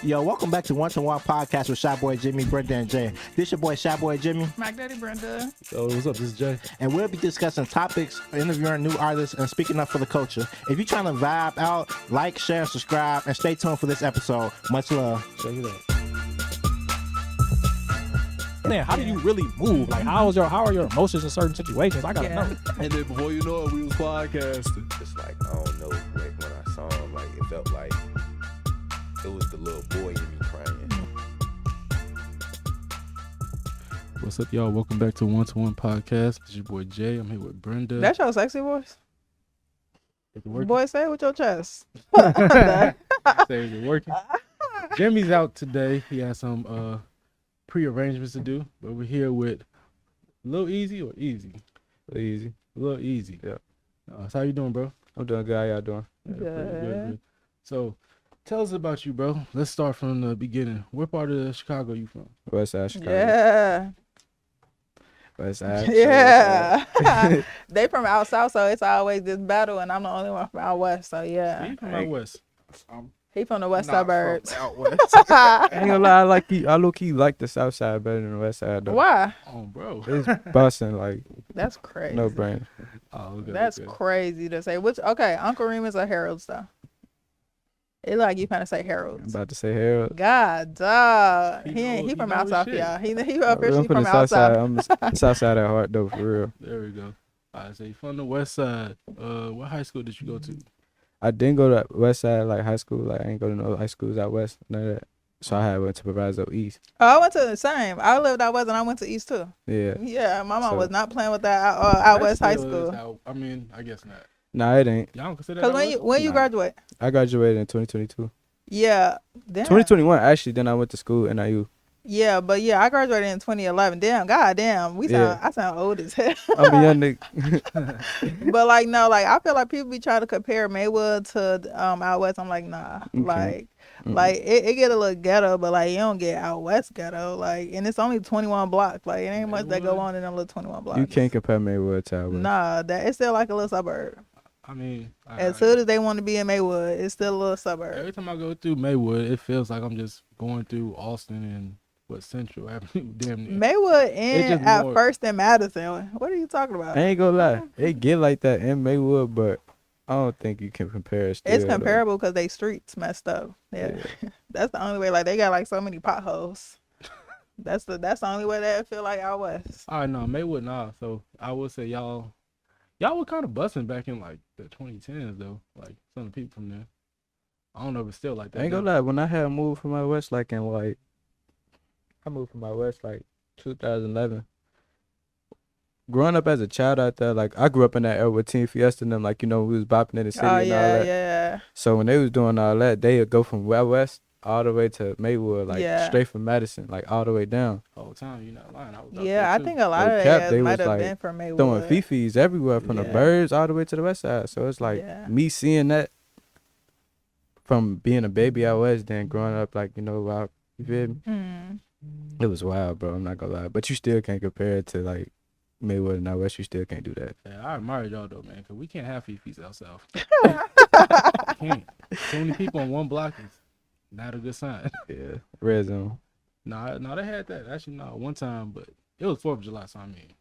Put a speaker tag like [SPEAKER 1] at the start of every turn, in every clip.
[SPEAKER 1] Yo, welcome back to Wontowonpodcast with Shy Boy Jimmy, Brenda, and Jay. This your boy Shy Boy Jimmy.
[SPEAKER 2] Mac Daddy Brenda.
[SPEAKER 3] So what's up? This is Jay.
[SPEAKER 1] And we'll be discussing topics, interviewing new artists, and speaking up for the culture. If you're trying to vibe out, like, share, and subscribe, and stay tuned for this episode. Much love.
[SPEAKER 3] Check it out.
[SPEAKER 4] Man, how do you really move? Like, how are your emotions in certain situations? I gotta know.
[SPEAKER 3] And then before you know it, we was podcasting.
[SPEAKER 5] It's like, I don't know, like when I saw him, like it felt like it was the little boy in me crying.
[SPEAKER 3] What's up, y'all? Welcome back to Wontowonpodcast. This is your boy Jay. I'm here with Brenda.
[SPEAKER 2] That's your sexy voice?
[SPEAKER 3] Is it working?
[SPEAKER 2] Boy, say it with your chest.
[SPEAKER 3] Say, is it working? Jimmy's out today. He has some pre-arrangements to do, but we're here with Lil Easyy or Easy?
[SPEAKER 6] Lil Easyy.
[SPEAKER 3] Lil Easyy.
[SPEAKER 6] Yeah.
[SPEAKER 3] So how you doing, bro?
[SPEAKER 6] I'm doing good. How y'all doing?
[SPEAKER 3] Yeah,
[SPEAKER 2] Good.
[SPEAKER 3] good. So tell us about you, bro. Let's start from the beginning. Where part of Chicago you from?
[SPEAKER 6] West Side Chicago.
[SPEAKER 2] Yeah.
[SPEAKER 6] West Side.
[SPEAKER 2] Yeah. They from out south, so it's always this battle, and I'm the only one from out west, so yeah.
[SPEAKER 3] You from out west.
[SPEAKER 2] He from the west suburbs.
[SPEAKER 3] Out west.
[SPEAKER 6] I ain't gonna lie. I look like the South Side better than the West Side though.
[SPEAKER 2] Why?
[SPEAKER 3] Oh, bro.
[SPEAKER 6] It's busting like
[SPEAKER 2] That's crazy.
[SPEAKER 6] no brain.
[SPEAKER 3] Oh, okay,
[SPEAKER 2] That's
[SPEAKER 3] okay.
[SPEAKER 2] crazy to say. Which, okay, Uncle Remus or Harold's, though? It like you kind of say
[SPEAKER 6] I'm
[SPEAKER 2] Harold's.
[SPEAKER 6] about to say Harold.
[SPEAKER 2] God, dog.
[SPEAKER 3] He
[SPEAKER 2] He
[SPEAKER 3] know
[SPEAKER 2] from
[SPEAKER 3] his
[SPEAKER 2] out south,
[SPEAKER 3] shit.
[SPEAKER 2] y'all. He
[SPEAKER 6] I'm
[SPEAKER 2] officially
[SPEAKER 6] from
[SPEAKER 2] from
[SPEAKER 6] the
[SPEAKER 2] out
[SPEAKER 6] South Side.
[SPEAKER 2] south.
[SPEAKER 6] I'm South Side at heart though, for real.
[SPEAKER 3] There we go. All right, so you from the west side. What high school did you go to?
[SPEAKER 6] I didn't go to West Side like high school. Like I ain't go to no high schools out west. None of that. So I went to Proviso East.
[SPEAKER 2] Oh, I went to the same. I lived out west and I went to East too.
[SPEAKER 6] Yeah.
[SPEAKER 2] Yeah, my mom
[SPEAKER 6] So-
[SPEAKER 2] was not playing with that out west high
[SPEAKER 3] Still is
[SPEAKER 2] school.
[SPEAKER 3] I mean, I guess not.
[SPEAKER 6] Nah, it ain't.
[SPEAKER 3] Y'all don't consider
[SPEAKER 2] Because
[SPEAKER 3] that
[SPEAKER 2] when you
[SPEAKER 6] Nah.
[SPEAKER 2] graduate,
[SPEAKER 6] I graduated in 2022.
[SPEAKER 2] yeah, damn.
[SPEAKER 6] 2021 actually. Then I went to school NIU.
[SPEAKER 2] Yeah, but yeah, I graduated in 2011. Damn, goddamn, I sound old as hell.
[SPEAKER 6] I'm a young nigga.
[SPEAKER 2] But like no, like I feel like people be trying to compare Maywood to out west. I'm like nah,
[SPEAKER 6] Okay.
[SPEAKER 2] like it get a little ghetto, but like you don't get out west ghetto. Like and it's only 21 blocks. Like it ain't much that go on in them little 21 blocks.
[SPEAKER 6] You can't compare Maywood to West.
[SPEAKER 2] Nah, that it's still like a little suburb.
[SPEAKER 3] I mean,
[SPEAKER 2] As soon as they want to be in Maywood, it's still a little suburb.
[SPEAKER 3] every time I go through Maywood, it feels like I'm just going through Austin and Central Avenue. Damn near.
[SPEAKER 2] Maywood
[SPEAKER 3] just
[SPEAKER 2] and at
[SPEAKER 3] more-
[SPEAKER 2] First and Madison. What are you talking about?
[SPEAKER 6] I ain't gonna lie. It get like that in Maywood, but I don't think you can compare it.
[SPEAKER 2] It's
[SPEAKER 6] still, though.
[SPEAKER 2] comparable because they streets messed up. Yeah, that's the only way. Like they got like so many potholes. That's the only way that it feel like out west.
[SPEAKER 3] All right, no, Maywood, nah. So I would say y'all were kind of busting back in like the 2010s though. Like some of the people from there. I don't know if it's still like that.
[SPEAKER 6] I ain't gonna lie. When I had moved from my west, like in like, I moved from my west like 2011. Growing up as a child out there, like I grew up in that era with Team Fiesta and them, like we was bopping in the city
[SPEAKER 2] Oh
[SPEAKER 6] and all
[SPEAKER 2] yeah,
[SPEAKER 6] that.
[SPEAKER 2] yeah.
[SPEAKER 6] So when they was doing all that, they would go from west all the way to Maywood, like
[SPEAKER 2] Yeah.
[SPEAKER 6] straight from Madison, like all the way down.
[SPEAKER 3] The whole time you're not lying. I was out
[SPEAKER 2] Yeah,
[SPEAKER 3] there
[SPEAKER 2] I
[SPEAKER 3] too.
[SPEAKER 2] think a lot
[SPEAKER 6] No
[SPEAKER 2] of
[SPEAKER 6] cap,
[SPEAKER 2] that
[SPEAKER 6] they
[SPEAKER 2] might
[SPEAKER 6] was,
[SPEAKER 2] have
[SPEAKER 6] like,
[SPEAKER 2] been from Maywood.
[SPEAKER 6] Throwing fifis everywhere from the
[SPEAKER 2] Yeah.
[SPEAKER 6] birds all the way to the west side. So it's like
[SPEAKER 2] Yeah.
[SPEAKER 6] me seeing that from being a baby out west, then growing up like out, you feel me?
[SPEAKER 2] Mm.
[SPEAKER 6] It was wild, bro. I'm not gonna lie, but you still can't compare it to like Maywood and out west. You still can't do that.
[SPEAKER 3] Yeah, I admire y'all though, man, because we can't have fifis out south. Can't. Too many people on one block is not a good sign.
[SPEAKER 6] Yeah, red zone.
[SPEAKER 3] Nah, they had that. Actually, no, one time, but it was 4th of July, so I mean.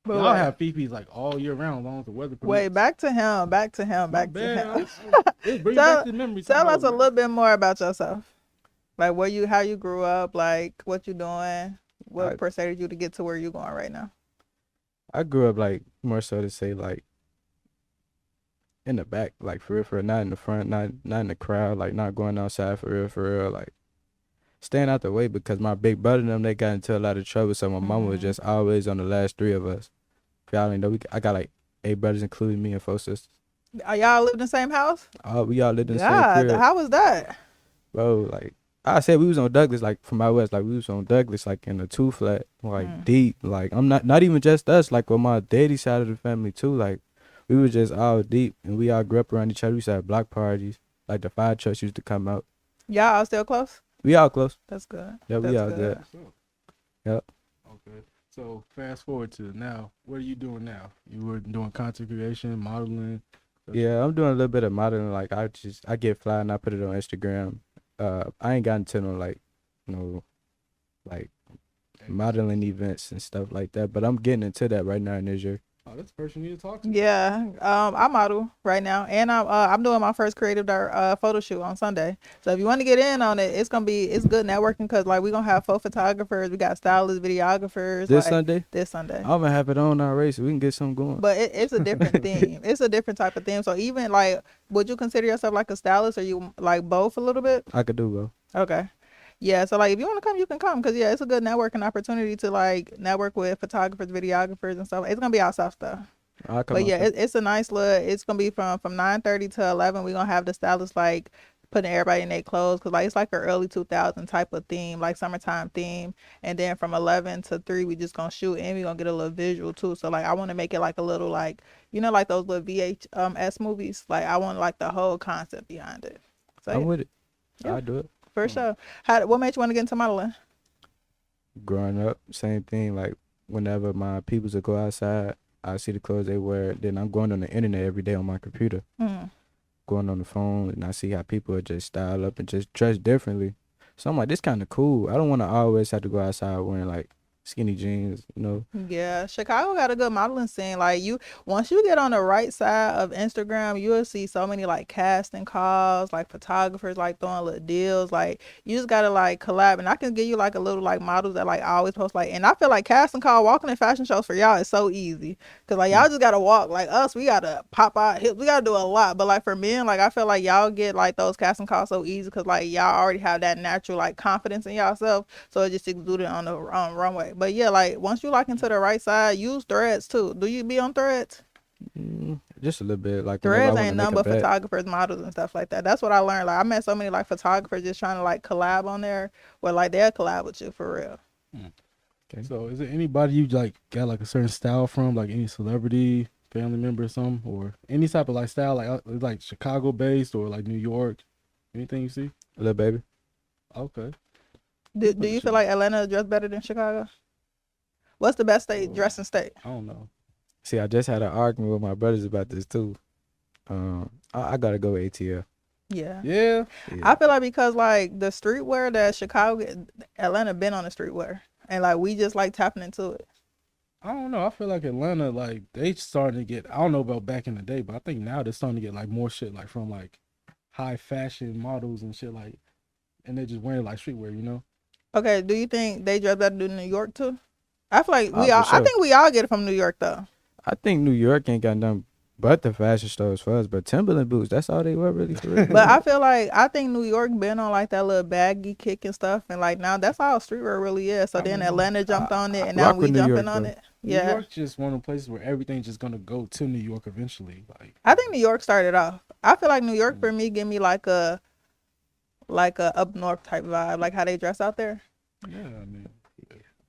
[SPEAKER 2] But
[SPEAKER 3] Y'all
[SPEAKER 2] wait,
[SPEAKER 3] have fifis like all year round, as long as the weather permits.
[SPEAKER 2] wait, back to him.
[SPEAKER 3] My
[SPEAKER 2] Bad.
[SPEAKER 3] bad. Let's bring
[SPEAKER 2] Tell-
[SPEAKER 3] back the memories.
[SPEAKER 2] Tell us a little bit more about yourself. Like how you grew up, like what you doing, what persuaded you to get to where you going right now.
[SPEAKER 6] I grew up like more so to say like in the back, like for real, not in the front, not in the crowd, like not going outside for real, like staying out the way because my big brother and them they got into a lot of trouble, so my mama was just always on the last 3 of us. If y'all didn't know, I got like 8 brothers, including me and 4 sisters.
[SPEAKER 2] Are y'all live in the same house?
[SPEAKER 6] We all lived in the same
[SPEAKER 2] God,
[SPEAKER 6] crib.
[SPEAKER 2] how was that?
[SPEAKER 6] Bro, like I said, we was on Douglas, like from my west, like we was on Douglas, like in a 2 flat, like deep, like I'm not even just us, like with my daddy's side of the family too, like we were just all deep, and we all grew up around each other. We used to have block parties, like the fire trucks used to come out.
[SPEAKER 2] Y'all all still close?
[SPEAKER 6] We all close.
[SPEAKER 2] That's good.
[SPEAKER 6] Yeah, we
[SPEAKER 2] That's
[SPEAKER 6] all good. Yep.
[SPEAKER 3] Okay. So fast forward to now. What are you doing now? You were doing content creation, modeling.
[SPEAKER 6] Yeah, I'm doing a little bit of modeling. Like I get fly and I put it on Instagram. I ain't gotten to no like, like modeling events and stuff like that. But I'm getting into that right now in this year.
[SPEAKER 3] Oh, that's the person you need to talk to.
[SPEAKER 2] Yeah, I model right now, and I'm doing my first creative photo shoot on Sunday. So if you want to get in on it, it's good networking because like we gonna have photographers, we got stylists, videographers.
[SPEAKER 6] This
[SPEAKER 2] like,
[SPEAKER 6] Sunday,
[SPEAKER 2] This Sunday.
[SPEAKER 6] I'm gonna have it on already, so we can get something going.
[SPEAKER 2] But it's a different theme. It's a different type of theme. So even like, would you consider yourself like a stylist, or you like both a little bit?
[SPEAKER 6] I could do both.
[SPEAKER 2] Okay. Yeah, so like if you want to come, you can come because yeah, it's a good networking opportunity to like network with photographers, videographers, and stuff. It's gonna be out south though.
[SPEAKER 6] I'll come
[SPEAKER 2] But
[SPEAKER 6] out
[SPEAKER 2] yeah,
[SPEAKER 6] there.
[SPEAKER 2] it's a nice look. It's gonna be from 9:30 to 11. We're gonna have the stylist like putting everybody in their clothes because like it's like an early 2000 type of theme, like summertime theme. And then from 11 to 3, we just gonna shoot and we gonna get a little visual too. So like I want to make it like a little like like those little VHS movies. Like I want like the whole concept behind it. So
[SPEAKER 6] I'm
[SPEAKER 2] yeah,
[SPEAKER 6] with it.
[SPEAKER 2] Yeah.
[SPEAKER 6] I'll do it.
[SPEAKER 2] for sure. What made you want to get into modeling?
[SPEAKER 6] Growing up, same thing. Like whenever my peoples would go outside, I see the clothes they wear. Then I'm going on the internet every day on my computer, going on the phone, and I see how people are just style up and just dress differently. So I'm like, this kind of cool. I don't want to always have to go outside wearing like skinny jeans,
[SPEAKER 2] Yeah, Chicago got a good modeling scene. Like once you get on the right side of Instagram, you'll see so many like casting calls, like photographers like throwing little deals. Like you just gotta like collab, and I can give you like a little like models that like I always post like. And I feel like casting call, walking in fashion shows for y'all is so easy because like y'all just gotta walk. Like us, we gotta pop out hips, we gotta do a lot. But like for men, like I feel like y'all get like those casting calls so easy because like y'all already have that natural like confidence in yourself, so it just exuded on the runway. But yeah, like once you lock into the right side, use threads too. Do you be on threads?
[SPEAKER 6] Just a little bit. Like whenever I
[SPEAKER 2] Threads
[SPEAKER 6] wanna
[SPEAKER 2] ain't
[SPEAKER 6] make
[SPEAKER 2] nothing
[SPEAKER 6] a
[SPEAKER 2] but
[SPEAKER 6] bet.
[SPEAKER 2] photographers, models, and stuff like that. That's what I learned. Like I met so many like photographers just trying to like collab on there, where like they'll collab with you for real.
[SPEAKER 6] Okay.
[SPEAKER 3] So is there anybody you like got like a certain style from, like any celebrity, family member or something, or any type of like style, like Chicago based or like New York? Anything you see?
[SPEAKER 6] Little baby.
[SPEAKER 3] Okay.
[SPEAKER 2] Do you feel like Atlanta dress better than Chicago? What's the best state dressing state?
[SPEAKER 3] I don't know.
[SPEAKER 6] See, I just had an argument with my brothers about this too. I gotta go with ATL.
[SPEAKER 2] Yeah.
[SPEAKER 3] Yeah.
[SPEAKER 2] I feel like because like the streetwear that Chicago, Atlanta been on the streetwear, and like we just like tapping into it.
[SPEAKER 3] I don't know. I feel like Atlanta, like they starting to get. I don't know about back in the day, but I think now they're starting to get like more shit, like from like high fashion models and shit, like, and they're just wearing like streetwear,
[SPEAKER 2] Okay, do you think they dress better than New York too? I feel like
[SPEAKER 6] For
[SPEAKER 2] I
[SPEAKER 6] sure.
[SPEAKER 2] think we all get it from New York though.
[SPEAKER 6] I think New York ain't got nothing but the fashion stores for us, but Timberland boots, that's all they wear really for real.
[SPEAKER 2] But I think New York been on like that little baggy kick and stuff, and like now that's all streetwear really is. So then Atlanta jumped on it, and now
[SPEAKER 6] rock
[SPEAKER 2] we
[SPEAKER 6] with New
[SPEAKER 2] jumping
[SPEAKER 6] York,
[SPEAKER 2] on
[SPEAKER 6] though.
[SPEAKER 2] it.
[SPEAKER 3] New
[SPEAKER 2] Yeah,
[SPEAKER 3] York's just one of the places where everything's just gonna go to New York eventually. Like
[SPEAKER 2] I think New York started off. I feel like New York for me give me like a up north type vibe, like how they dress out there.
[SPEAKER 3] yeah, I mean,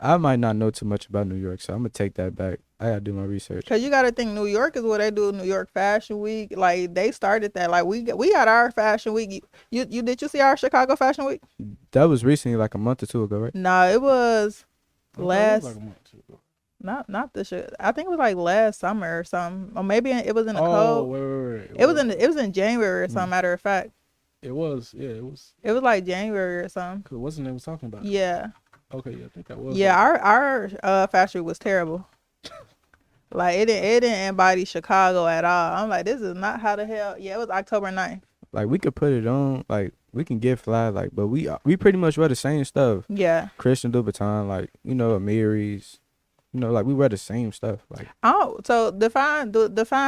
[SPEAKER 6] I might not know too much about New York, so I'm gonna take that back. I gotta do my research.
[SPEAKER 2] Cause you gotta think New York is what they do. New York Fashion Week, like they started that. Like we got our Fashion Week. You did you see our Chicago Fashion Week?
[SPEAKER 6] That was recently, like a month or two ago, right?
[SPEAKER 2] No, it was
[SPEAKER 3] I thought it
[SPEAKER 2] last.
[SPEAKER 3] was like a month or two ago.
[SPEAKER 2] Not this year. I think it was like last summer or something, or maybe it was in the
[SPEAKER 3] Oh,
[SPEAKER 2] cold.
[SPEAKER 3] wait.
[SPEAKER 2] It was in January or some matter of fact.
[SPEAKER 3] It was, yeah, it was.
[SPEAKER 2] It was like January or something.
[SPEAKER 3] Cause wasn't they was talking about? It?
[SPEAKER 2] Yeah,
[SPEAKER 3] Okay, yeah, I think that was.
[SPEAKER 2] yeah. Our fashion was terrible. Like it didn't embody Chicago at all. I'm like, this is not how the hell. Yeah, it was October 9th.
[SPEAKER 6] Like we could put it on, like we can get fly, like, but we pretty much wear the same stuff.
[SPEAKER 2] Yeah.
[SPEAKER 6] Christian Louboutin, like Amiri's, like we wear the same stuff. Like
[SPEAKER 2] Oh, so define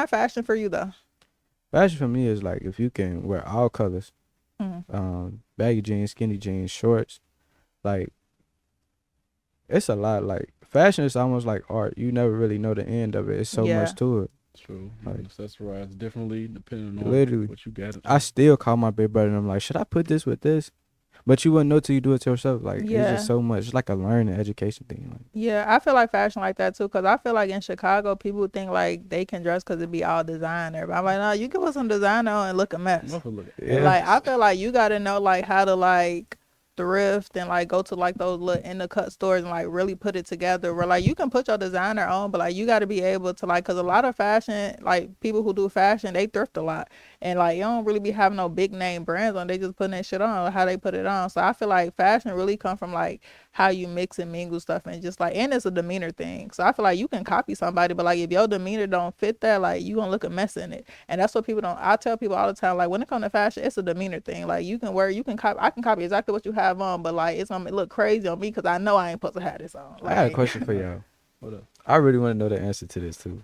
[SPEAKER 2] fashion for you though.
[SPEAKER 6] fashion for me is like if you can wear all colors, baggy jeans, skinny jeans, shorts, like it's a lot. Like fashion is almost like art. You never really know the end of it. It's so
[SPEAKER 2] Yeah.
[SPEAKER 6] much to it.
[SPEAKER 3] True.
[SPEAKER 6] Like-
[SPEAKER 3] Accessorize differently depending on
[SPEAKER 6] Literally.
[SPEAKER 3] what you got.
[SPEAKER 6] I still call my big brother and I'm like, should I put this with this? But you wouldn't know till you do it to yourself. Like
[SPEAKER 2] Yeah.
[SPEAKER 6] it's just so much. It's like a learning education thing. Like,
[SPEAKER 2] Yeah, I feel like fashion like that too, cause I feel like in Chicago people think like they can dress cause it be all designer. But I'm like, no, you can put some designer on and look a mess.
[SPEAKER 6] yeah.
[SPEAKER 2] Like I feel like you gotta know like how to like thrift and like go to like those little in the cut stores and like really put it together. Where like you can put your designer on, but like you gotta be able to like, cause a lot of fashion, like people who do fashion, they thrift a lot, and like you don't really be having no big name brands on. They just putting that shit on, how they put it on. So I feel like fashion really come from like how you mix and mingle stuff, and just like, and it's a demeanor thing. So I feel like you can copy somebody, but like if your demeanor don't fit that, like you gonna look a mess in it. And that's what people don't. I tell people all the time, like when it comes to fashion, it's a demeanor thing. Like you can copy. I can copy exactly what you have on, but like it's gonna look crazy on me because I know I ain't supposed to have this on. Like,
[SPEAKER 6] I got a question for y'all.
[SPEAKER 3] What up?
[SPEAKER 6] I really want to know the answer to this too.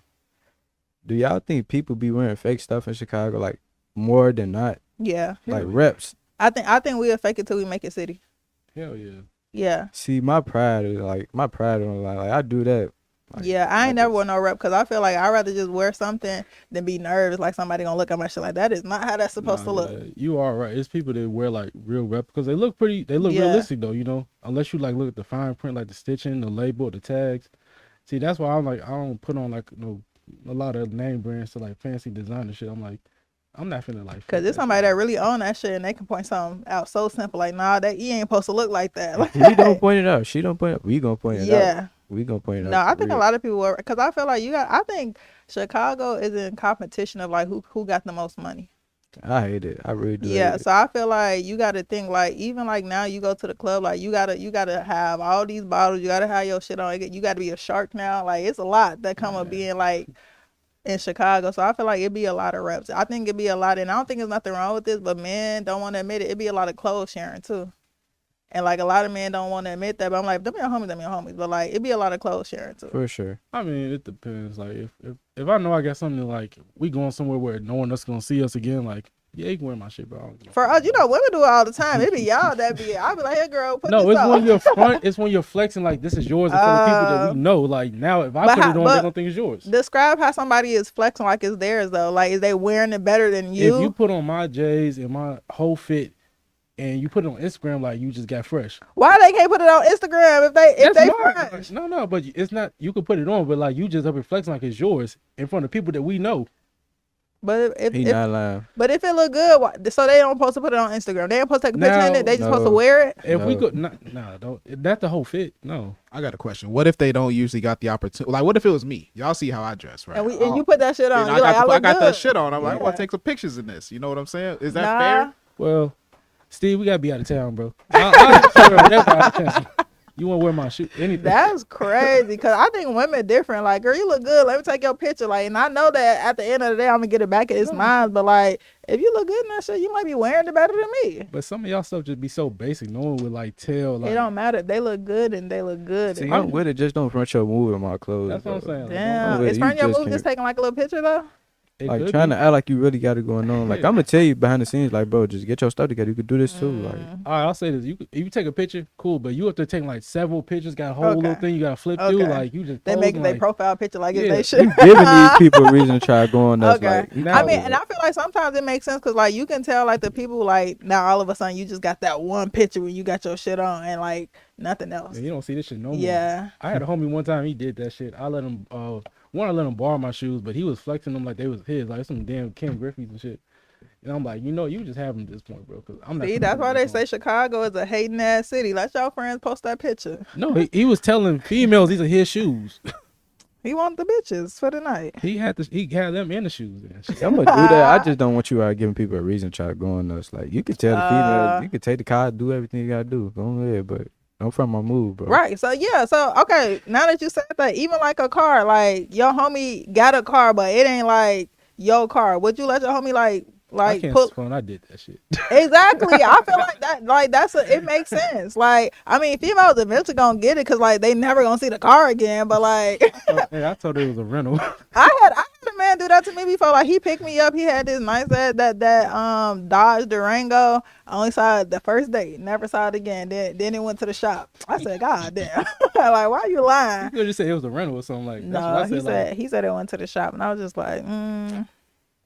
[SPEAKER 6] Do y'all think people be wearing fake stuff in Chicago like more than not?
[SPEAKER 2] Yeah.
[SPEAKER 6] Like reps?
[SPEAKER 2] I think we'll fake it till we make it city.
[SPEAKER 3] Hell yeah.
[SPEAKER 2] Yeah.
[SPEAKER 6] See, my pride on the line. Like I do that. Like,
[SPEAKER 2] Yeah, I ain't
[SPEAKER 6] like
[SPEAKER 2] never
[SPEAKER 6] it's-
[SPEAKER 2] wear no rep because I feel like I'd rather just wear something than be nervous like somebody gonna look at my shit. Like that is not how that's supposed to look.
[SPEAKER 3] Yeah, you are right. It's people that wear like real rep because they look pretty. They look
[SPEAKER 2] Yeah.
[SPEAKER 3] realistic though. You know, unless you like look at the fine print, like the stitching, the label, the tags. See, that's why I'm like I don't put on like a lot of name brands to like fancy designer shit. I'm like, I'm not finna like.
[SPEAKER 2] Cause there's somebody that really own that shit and they can point something out so simple like, nah, that you ain't supposed to look like that. Like,
[SPEAKER 6] We don't point it out. She don't point it. We gonna point it out.
[SPEAKER 2] yeah.
[SPEAKER 6] We gonna point it
[SPEAKER 2] No,
[SPEAKER 6] out.
[SPEAKER 2] I think a lot of people were, cause I feel like I think Chicago is in competition of like who got the most money.
[SPEAKER 6] I hate it. I really do.
[SPEAKER 2] Yeah,
[SPEAKER 6] hate it.
[SPEAKER 2] so I feel like you got to think like even like now you go to the club like you gotta have all these bottles, you gotta have your shit on, you gotta be a shark now. Like it's a lot that come with being like in Chicago. So I feel like it'd be a lot of reps. I think it'd be a lot, and I don't think there's nothing wrong with this, but men don't want to admit it. It'd be a lot of clothes sharing too. And like a lot of men don't want to admit that, but I'm like, them your homies. But like it'd be a lot of clothes sharing too.
[SPEAKER 6] For sure.
[SPEAKER 3] I mean, it depends. Like if I know I got something like we going somewhere where no one else gonna see us again, like yeah, you can wear my shit, but I don't give a
[SPEAKER 2] For us, you know, women do it all the time. It be y'all that be. I be like, hey girl, put
[SPEAKER 3] No,
[SPEAKER 2] this
[SPEAKER 3] it's
[SPEAKER 2] on.
[SPEAKER 3] when you're front. It's when you're flexing like this is yours in front of people that we know. Like now, if I
[SPEAKER 2] But
[SPEAKER 3] put
[SPEAKER 2] how-
[SPEAKER 3] it on,
[SPEAKER 2] but-
[SPEAKER 3] they don't think it's yours.
[SPEAKER 2] Describe how somebody is flexing like it's theirs though. Like is they wearing it better than you?
[SPEAKER 3] If you put on my J's and my whole fit, and you put it on Instagram, like you just got fresh.
[SPEAKER 2] Why they can't put it on Instagram if they
[SPEAKER 3] That's mine.
[SPEAKER 2] fresh?
[SPEAKER 3] No, but it's not. You can put it on, but like you just up and flexing like it's yours in front of people that we know.
[SPEAKER 2] But if
[SPEAKER 6] He not lying.
[SPEAKER 2] but if it look good, so they don't supposed to put it on Instagram. They ain't supposed to take a picture in
[SPEAKER 3] No,
[SPEAKER 2] it. They just supposed to
[SPEAKER 6] no.
[SPEAKER 2] wear it.
[SPEAKER 3] If we
[SPEAKER 6] No.
[SPEAKER 3] go, don't. That's the whole fit. No,
[SPEAKER 4] I got a question. What if they don't usually got the opportunity? Like, what if it was me? Y'all see how I dress, right?
[SPEAKER 2] And you put that shit on.
[SPEAKER 4] And
[SPEAKER 2] You're like, I look
[SPEAKER 4] got
[SPEAKER 2] good.
[SPEAKER 4] that shit on. I'm like, I
[SPEAKER 2] Yeah.
[SPEAKER 4] want to take some pictures in this. You know what I'm saying? Is that
[SPEAKER 2] Nah.
[SPEAKER 4] fair?
[SPEAKER 3] well, Steve, we gotta be out of town, bro. That's out of town. You want to wear my shoe? Anything?
[SPEAKER 2] That's crazy because I think women different. Like, girl, you look good. Let me take your picture. Like, and I know that at the end of the day, I'm gonna get it back. It's mine. But like, if you look good in that shit, you might be wearing it better than me.
[SPEAKER 3] But some of y'all stuff just be so basic. No one would like tell. Like,
[SPEAKER 2] It don't matter. If they look good and they look good.
[SPEAKER 6] See, I'm with it. Just don't front your move in my clothes.
[SPEAKER 3] That's what I'm
[SPEAKER 6] bro.
[SPEAKER 3] saying. Like,
[SPEAKER 2] Damn,
[SPEAKER 6] with
[SPEAKER 2] is
[SPEAKER 6] it.
[SPEAKER 2] front
[SPEAKER 6] You
[SPEAKER 2] your
[SPEAKER 6] just
[SPEAKER 2] move just
[SPEAKER 6] can't-
[SPEAKER 2] taking like a little picture though?
[SPEAKER 3] it
[SPEAKER 6] Like
[SPEAKER 3] could
[SPEAKER 6] trying
[SPEAKER 3] be.
[SPEAKER 6] to act like you really got it going on. Like
[SPEAKER 3] Yeah.
[SPEAKER 6] I'm gonna tell you behind the scenes, like bro, just get your stuff together. You could do this too. Like
[SPEAKER 3] All right, I'll say this: if you take a picture, cool, but you have to take like several pictures. Got a whole little
[SPEAKER 2] Okay.
[SPEAKER 3] thing you got to flip through.
[SPEAKER 2] Okay.
[SPEAKER 3] Like you just
[SPEAKER 2] They
[SPEAKER 3] pose
[SPEAKER 2] make
[SPEAKER 3] and,
[SPEAKER 2] their
[SPEAKER 3] like,
[SPEAKER 2] profile picture like
[SPEAKER 3] Yeah.
[SPEAKER 2] it's they
[SPEAKER 6] you
[SPEAKER 2] shit.
[SPEAKER 6] giving these people a reason to try going nuts.
[SPEAKER 2] Okay.
[SPEAKER 6] Like
[SPEAKER 3] Now-
[SPEAKER 2] I mean, and I feel like sometimes it makes sense because like you can tell like the people like now all of a sudden you just got that one picture when you got your shit on and like nothing else.
[SPEAKER 3] Yeah, you don't see this shit no more.
[SPEAKER 2] Yeah.
[SPEAKER 3] I had a homie one time. He did that shit. I let him. I let him borrow my shoes, but he was flexing them like they was his, like some damn Ken Griffey's and shit. And I'm like, you just have them at this point, bro. Cause I'm not.
[SPEAKER 2] See,
[SPEAKER 3] finna
[SPEAKER 2] that's
[SPEAKER 3] put
[SPEAKER 2] why
[SPEAKER 3] this
[SPEAKER 2] they
[SPEAKER 3] on.
[SPEAKER 2] say Chicago is a hating ass city. Let y'all friends post that picture.
[SPEAKER 3] No, he was telling females these are his shoes.
[SPEAKER 2] He want the bitches for the night.
[SPEAKER 3] He had them in the shoes and shit.
[SPEAKER 6] I'm gonna do that. I just don't want you out giving people a reason to try to go on nuts. Like you could tell the female, you could take the car, do everything you gotta do. Go ahead, but don't front my move, bro.
[SPEAKER 2] Right. So yeah. So okay. Now that you said that, even like a car, like your homie got a car, but it ain't like your car. Would you let your homie
[SPEAKER 3] I can't
[SPEAKER 2] put
[SPEAKER 3] fun. I did that shit.
[SPEAKER 2] exactly? I feel like that. Like it makes sense. Like I mean, females eventually gonna get it because like they never gonna see the car again. But like
[SPEAKER 3] Hey, I told her it was a rental.
[SPEAKER 2] I had a man do that to me before. Like he picked me up. He had this nice that Dodge Durango. I only saw it the first day. Never saw it again. Then it went to the shop. I said, God damn. Like why you lying?
[SPEAKER 3] You could just say it was a rental or something like. That's
[SPEAKER 2] No,
[SPEAKER 3] what I
[SPEAKER 2] he
[SPEAKER 3] said.
[SPEAKER 2] said
[SPEAKER 3] Like,
[SPEAKER 2] he said it went to the shop, and I was just like,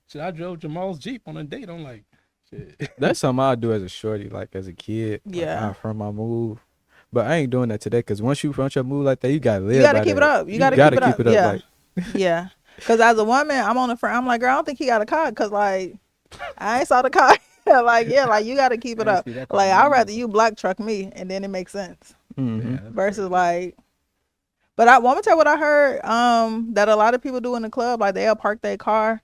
[SPEAKER 3] shit, I drove Jamal's Jeep on a date. I'm like, shit.
[SPEAKER 6] That's something I do as a shorty, like as a kid. Like,
[SPEAKER 2] Yeah.
[SPEAKER 6] I front my move. But I ain't doing that today because once you front your move like that, you gotta live.
[SPEAKER 2] you gotta
[SPEAKER 6] by
[SPEAKER 2] keep it
[SPEAKER 6] that.
[SPEAKER 2] up. You gotta keep it up. Yeah,
[SPEAKER 6] Like,
[SPEAKER 2] yeah. Because as a woman, I'm on the front. I'm like, girl, I don't think he got a car. Because like, I ain't saw the car. Like, yeah, like you gotta keep it
[SPEAKER 3] I
[SPEAKER 2] up.
[SPEAKER 3] see that
[SPEAKER 2] Like,
[SPEAKER 3] car.
[SPEAKER 2] I'd rather you black truck me, and then it makes sense.
[SPEAKER 6] mhm.
[SPEAKER 3] Yeah, that's
[SPEAKER 2] Versus like, but I want to tell what I heard. That a lot of people do in the club, like they'll park their car,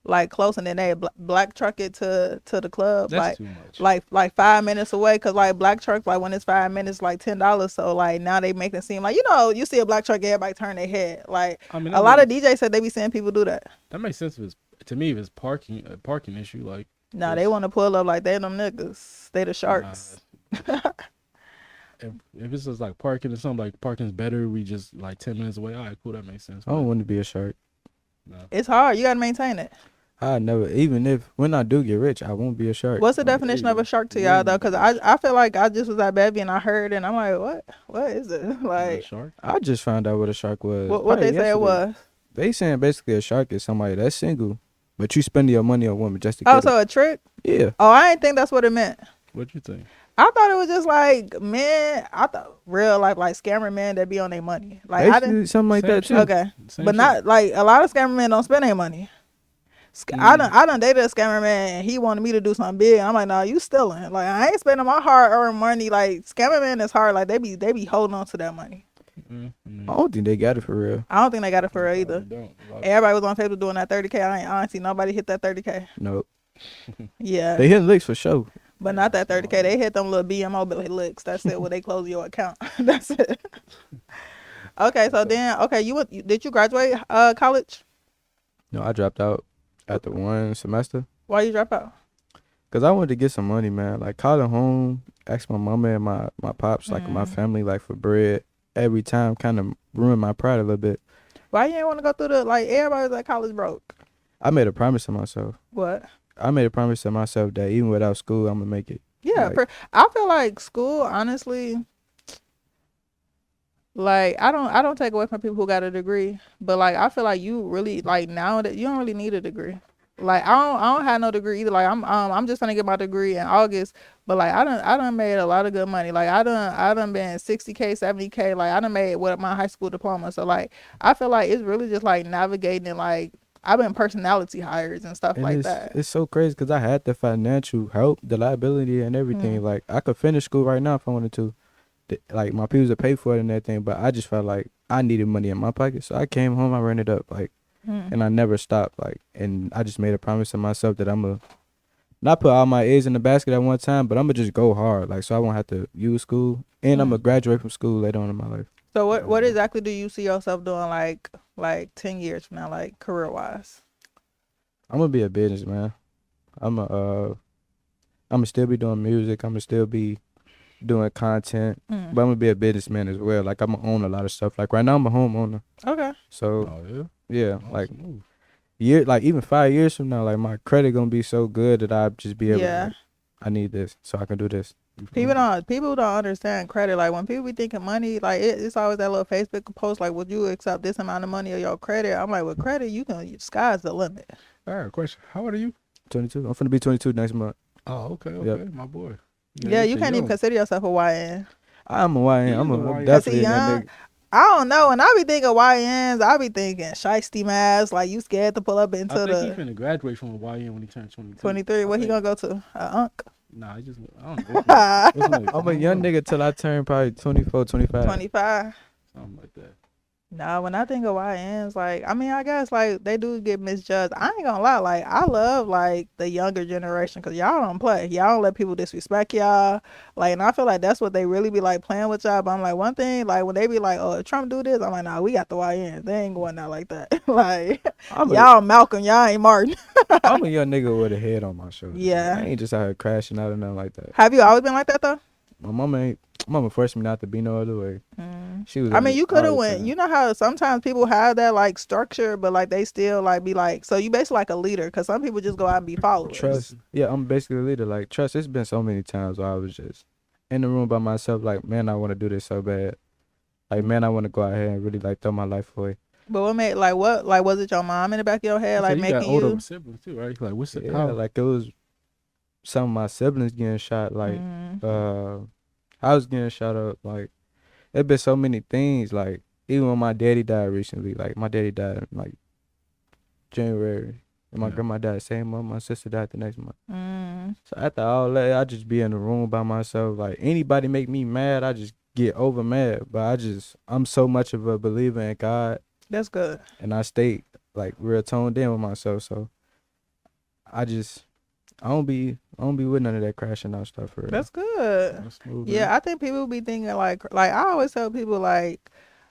[SPEAKER 2] like close, and then they black truck it to the club.
[SPEAKER 3] That's
[SPEAKER 2] like
[SPEAKER 3] too much.
[SPEAKER 2] like 5 minutes away, cause like black truck, like when it's 5 minutes, like $10. So like now they make it seem like, you see a black truck, everybody turn their head. Like
[SPEAKER 3] I mean,
[SPEAKER 2] a lot of DJs said they be seeing people do that.
[SPEAKER 3] that makes sense to me if it's parking issue. Like,
[SPEAKER 2] Nah, they want to pull up like they them niggas. They the sharks.
[SPEAKER 3] if it's just like parking or something, like parking's better, we just like 10 minutes away. All right, cool, that makes sense.
[SPEAKER 6] I don't want to be a shark.
[SPEAKER 3] No.
[SPEAKER 2] It's hard. You gotta maintain it.
[SPEAKER 6] I never, even if when I do get rich, I won't be a shark.
[SPEAKER 2] What's the definition of a shark to y'all though? Cause I feel like I just was at Bevy and I heard it and I'm like, what is it?
[SPEAKER 3] A
[SPEAKER 2] Like
[SPEAKER 3] shark?
[SPEAKER 6] I just found out what a shark was.
[SPEAKER 2] what they
[SPEAKER 6] probably
[SPEAKER 2] say it
[SPEAKER 6] yesterday.
[SPEAKER 2] was.
[SPEAKER 6] They saying basically a shark is somebody that's single, but you spending your money on women just to get
[SPEAKER 2] Oh, so a trick?
[SPEAKER 6] Yeah.
[SPEAKER 2] Oh, I didn't think that's what it meant.
[SPEAKER 3] What'd you think?
[SPEAKER 2] I thought it was just like men. I thought real life like scammer men that be on their money. Like I
[SPEAKER 6] Basically,
[SPEAKER 2] didn't.
[SPEAKER 6] something like
[SPEAKER 3] Same
[SPEAKER 6] that too.
[SPEAKER 3] shit.
[SPEAKER 2] Okay,
[SPEAKER 3] Same
[SPEAKER 2] but
[SPEAKER 3] shit.
[SPEAKER 2] not like a lot of scammer men don't spend their money. I done dated a scammer man and he wanted me to do something big. I'm like, no, you stealing. Like I ain't spending my hard earned money. Like scammer man is hard. Like they be holding on to that money.
[SPEAKER 3] Mm-hmm.
[SPEAKER 6] I don't think they got it for real.
[SPEAKER 2] I don't think they got it for real either. Everybody was on Facebook doing that 30K. I ain't see nobody hit that 30K.
[SPEAKER 6] Nope.
[SPEAKER 2] Yeah,
[SPEAKER 6] They hitting licks for sure.
[SPEAKER 2] but not that 30K. They hit them little BMO licks. That's it. When they close your account. That's it. Okay, so then did you graduate college?
[SPEAKER 6] No, I dropped out after one semester
[SPEAKER 2] Why you drop out?
[SPEAKER 6] because I wanted to get some money, man. Like calling home, ask my mama and my pops, like my family, like for bread every time, kind of ruined my pride a little bit.
[SPEAKER 2] Why you ain't want to go through like everybody was at college broke?
[SPEAKER 6] I made a promise to myself.
[SPEAKER 2] What?
[SPEAKER 6] I made a promise to myself that even without school, I'm gonna make it.
[SPEAKER 2] Yeah,
[SPEAKER 6] Like-
[SPEAKER 2] I feel like school, honestly, like I don't take away from people who got a degree, but like I feel like you really like now that you don't really need a degree. Like I don't have no degree either. Like I'm just gonna get my degree in August, but like I done made a lot of good money. Like I done been 60K, 70K. Like I done made with my high school diploma. So like I feel like it's really just like navigating. Like I've been personality hires and stuff
[SPEAKER 6] And
[SPEAKER 2] like
[SPEAKER 6] it's,
[SPEAKER 2] that.
[SPEAKER 6] it's so crazy because I had the financial help, the liability, and everything. Like I could finish school right now if I wanted to. Like my people would pay for it and everything, but I just felt like I needed money in my pocket, so I came home, I ran it up, like, and I never stopped, like, and I just made a promise to myself that I'm gonna not put all my eggs in the basket at one time, but I'm gonna just go hard, like, so I won't have to use school, and I'm gonna graduate from school later on in my life.
[SPEAKER 2] So what exactly do you see yourself doing like 10 years from now, like career wise?
[SPEAKER 6] I'm gonna be a businessman. I'm gonna still be doing music. I'm gonna still be doing content, but I'm gonna be a businessman as well. Like I'm gonna own a lot of stuff. Like right now, I'm a homeowner.
[SPEAKER 2] Okay.
[SPEAKER 6] So
[SPEAKER 3] Oh
[SPEAKER 6] yeah,
[SPEAKER 3] yeah.
[SPEAKER 6] like
[SPEAKER 3] Awesome move.
[SPEAKER 6] like even 5 years from now, like my credit gonna be so good that I just be able.
[SPEAKER 2] Yeah.
[SPEAKER 6] To, like, I need this so I can do this.
[SPEAKER 2] People don't understand credit. Like when people be thinking money, like it's always that little Facebook post like, would you accept this amount of money or your credit? I'm like, with credit, sky's the limit.
[SPEAKER 3] All right, question. How old are you?
[SPEAKER 6] 22. I'm finna be 22 next month.
[SPEAKER 3] Oh, okay,
[SPEAKER 6] Yep.
[SPEAKER 3] my boy.
[SPEAKER 2] Yeah, you can't even consider yourself a YN.
[SPEAKER 6] I'm a YN. I'm
[SPEAKER 3] a
[SPEAKER 6] a
[SPEAKER 3] YN.
[SPEAKER 6] definitely
[SPEAKER 2] Cause see,
[SPEAKER 6] that nigga.
[SPEAKER 2] I don't know. When I be thinking YNs, I be thinking shiesty mask. Like you scared to pull up into
[SPEAKER 3] I think he
[SPEAKER 2] the
[SPEAKER 3] finna graduate from a YN when he turns 22.
[SPEAKER 2] 23. Where he gonna go to? Unk.
[SPEAKER 3] Nah, he just I don't know. What's
[SPEAKER 6] I'm a young nigga till I turn probably 24, 25.
[SPEAKER 2] 25.
[SPEAKER 3] Something like that.
[SPEAKER 2] Nah, when I think of YNs, like, I mean, I guess, like, they do get misjudged. I ain't gonna lie, like, I love, like, the younger generation, because y'all don't play. Y'all don't let people disrespect y'all. Like, and I feel like that's what they really be, like, playing with y'all. But I'm like, one thing, like, when they be like, oh, if Trump do this, I'm like, nah, we got the YNs. They ain't going out like that. Like, y'all Malcolm, y'all ain't Martin.
[SPEAKER 6] I'm a young nigga with a head on my shoulder.
[SPEAKER 2] Yeah.
[SPEAKER 6] I ain't just out here crashing out or nothing like that.
[SPEAKER 2] Have you always been like that, though?
[SPEAKER 6] My mama forced me not to be no other way. She was.
[SPEAKER 2] I mean, you could have
[SPEAKER 6] all the
[SPEAKER 2] went.
[SPEAKER 6] time.
[SPEAKER 2] You know how sometimes people have that like structure, but like they still like be like. So you basically like a leader, because some people just go out and be followers.
[SPEAKER 6] Trust. Yeah, I'm basically a leader. Like trust. It's been so many times where I was just in the room by myself. Like, man, I want to do this so bad. Like, man, I want to go out here and really like throw my life away.
[SPEAKER 2] But what made was it your mom in the back of your head
[SPEAKER 3] So
[SPEAKER 2] like
[SPEAKER 3] you
[SPEAKER 2] making
[SPEAKER 3] got older
[SPEAKER 2] you?
[SPEAKER 3] siblings too, right? Like what's it?
[SPEAKER 6] Yeah,
[SPEAKER 3] How?
[SPEAKER 6] like it was some of my siblings getting shot. Like, I was getting shot up. Like, there's been so many things. Like, even when my daddy died recently. Like, my daddy died in like January, and my grandma died the same month. My sister died the next month. So after all that, I just be in the room by myself. Like, anybody make me mad, I just get over mad. But I'm so much of a believer in God,
[SPEAKER 2] That's good.
[SPEAKER 6] and I stay like real toned in with myself. So I don't be with none of that crashing out stuff for real.
[SPEAKER 2] That's good.
[SPEAKER 3] That's smooth,
[SPEAKER 2] Yeah, I think people be thinking like I always tell people like,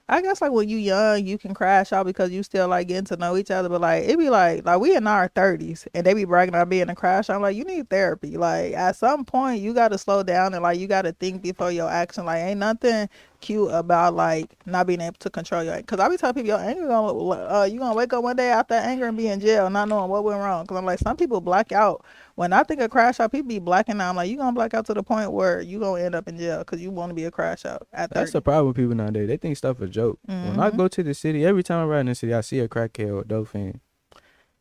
[SPEAKER 2] I guess like when you young, you can crash out because you still like getting to know each other. But like it be like we in our 30s and they be bragging about being a crash. I'm like, you need therapy. Like at some point you got to slow down and like you got to think before your action. Like ain't nothing cute about like not being able to control your. Cause I be telling people your anger you gonna wake up one day after anger and be in jail not knowing what went wrong. Cause I'm like some people black out. When I think of crash out, people be blacking out. I'm like, you gonna black out to the point where you gonna end up in jail because you want to be a crash out at 30.
[SPEAKER 6] That's the problem with people nowadays. They think stuff a joke. When I go to the city, every time I ride in the city, I see a crackhead or a dope fiend,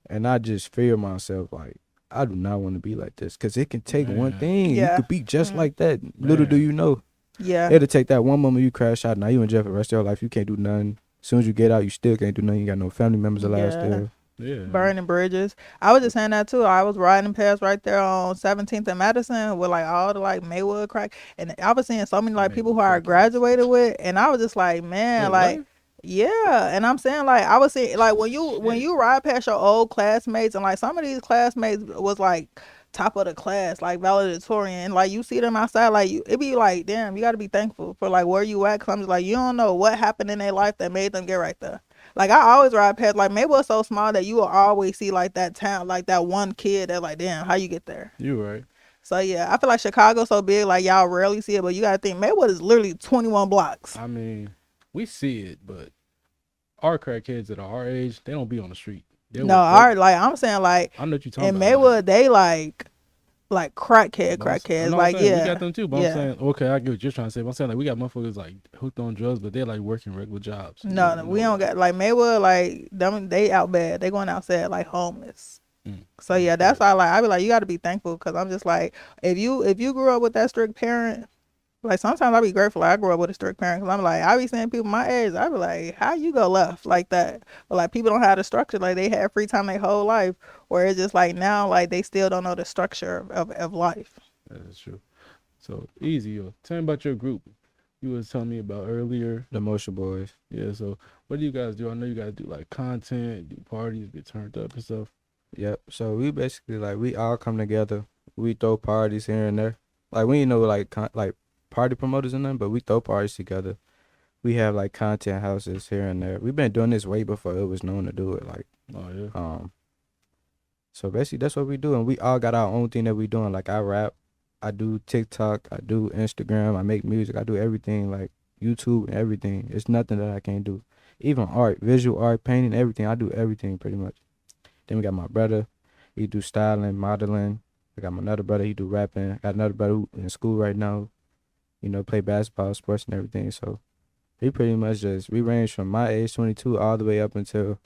[SPEAKER 6] and I just fear myself. Like I do not want to be like this because it can take one thing.
[SPEAKER 2] Yeah.
[SPEAKER 6] You could be just like that. Little do you know.
[SPEAKER 2] Yeah.
[SPEAKER 6] It'll take that one moment you crash out. Now you in jail for the rest of your life. You can't do nothing. As soon as you get out, you still can't do nothing. You got no family members alive still.
[SPEAKER 3] Yeah.
[SPEAKER 2] Burning bridges. I was just saying that too. I was riding past right there on 17th and Madison with like all the like Maywood crack, and I was seeing so many like people who I graduated with, and I was just like, man, like.
[SPEAKER 3] What?
[SPEAKER 2] Yeah, and I'm saying like I was saying like when you ride past your old classmates and like some of these classmates was like top of the class, like valedictorian, like you see them outside, like it be like, damn, you got to be thankful for like where you at. Cause I'm just like, you don't know what happened in their life that made them get right there. Like I always ride past, like Maywood's so small that you will always see like that town, like that one kid that like, damn, how you get there?
[SPEAKER 3] You right.
[SPEAKER 2] So yeah, I feel like Chicago's so big, like y'all rarely see it, but you gotta think Maywood is literally 21 blocks.
[SPEAKER 3] I mean, we see it, but our crackheads at our age, they don't be on the street.
[SPEAKER 2] I'm saying like
[SPEAKER 3] I know what you're talking
[SPEAKER 2] in
[SPEAKER 3] about.
[SPEAKER 2] Maywood, they like crackheads,
[SPEAKER 3] I know what
[SPEAKER 2] like
[SPEAKER 3] I'm saying.
[SPEAKER 2] yeah.
[SPEAKER 3] We got them too, but I'm saying, okay, I get what you're trying to say. But I'm saying like we got motherfuckers like hooked on drugs, but they're like working regular jobs.
[SPEAKER 2] No, we don't got like Maywood, like them, they out bad. They going outside like homeless. So yeah, that's why I be like, you got to be thankful because I'm just like, if you grew up with that strict parent, like sometimes I be grateful. Like, I grew up with a strict parent because I'm like, I be seeing people my age, I be like, how you go left like that? But like people don't have the structure, like they had free time their whole life, where it's just like now like they still don't know the structure of life.
[SPEAKER 3] That is true. So Easyy, tell me about your group. You was telling me about earlier.
[SPEAKER 6] The Motion Boys.
[SPEAKER 3] Yeah, so what do you guys do? I know you guys do like content, do parties, get turned up and stuff.
[SPEAKER 6] Yep. So we basically like we all come together. We throw parties here and there. Like we ain't no like party promoters and nothing, but we throw parties together. We have like content houses here and there. We've been doing this way before it was known to do it. Like, so basically that's what we do, and we all got our own thing that we doing. Like I rap, I do TikTok, I do Instagram, I make music, I do everything, like YouTube and everything. It's nothing that I can't do. Even art, visual art, painting, everything. I do everything pretty much. Then we got my brother, he do styling, modeling. I got my another brother, he do rapping. I got another brother who in school right now, you know, play basketball, sports and everything. So we pretty much we range from my age, 22, all the way up until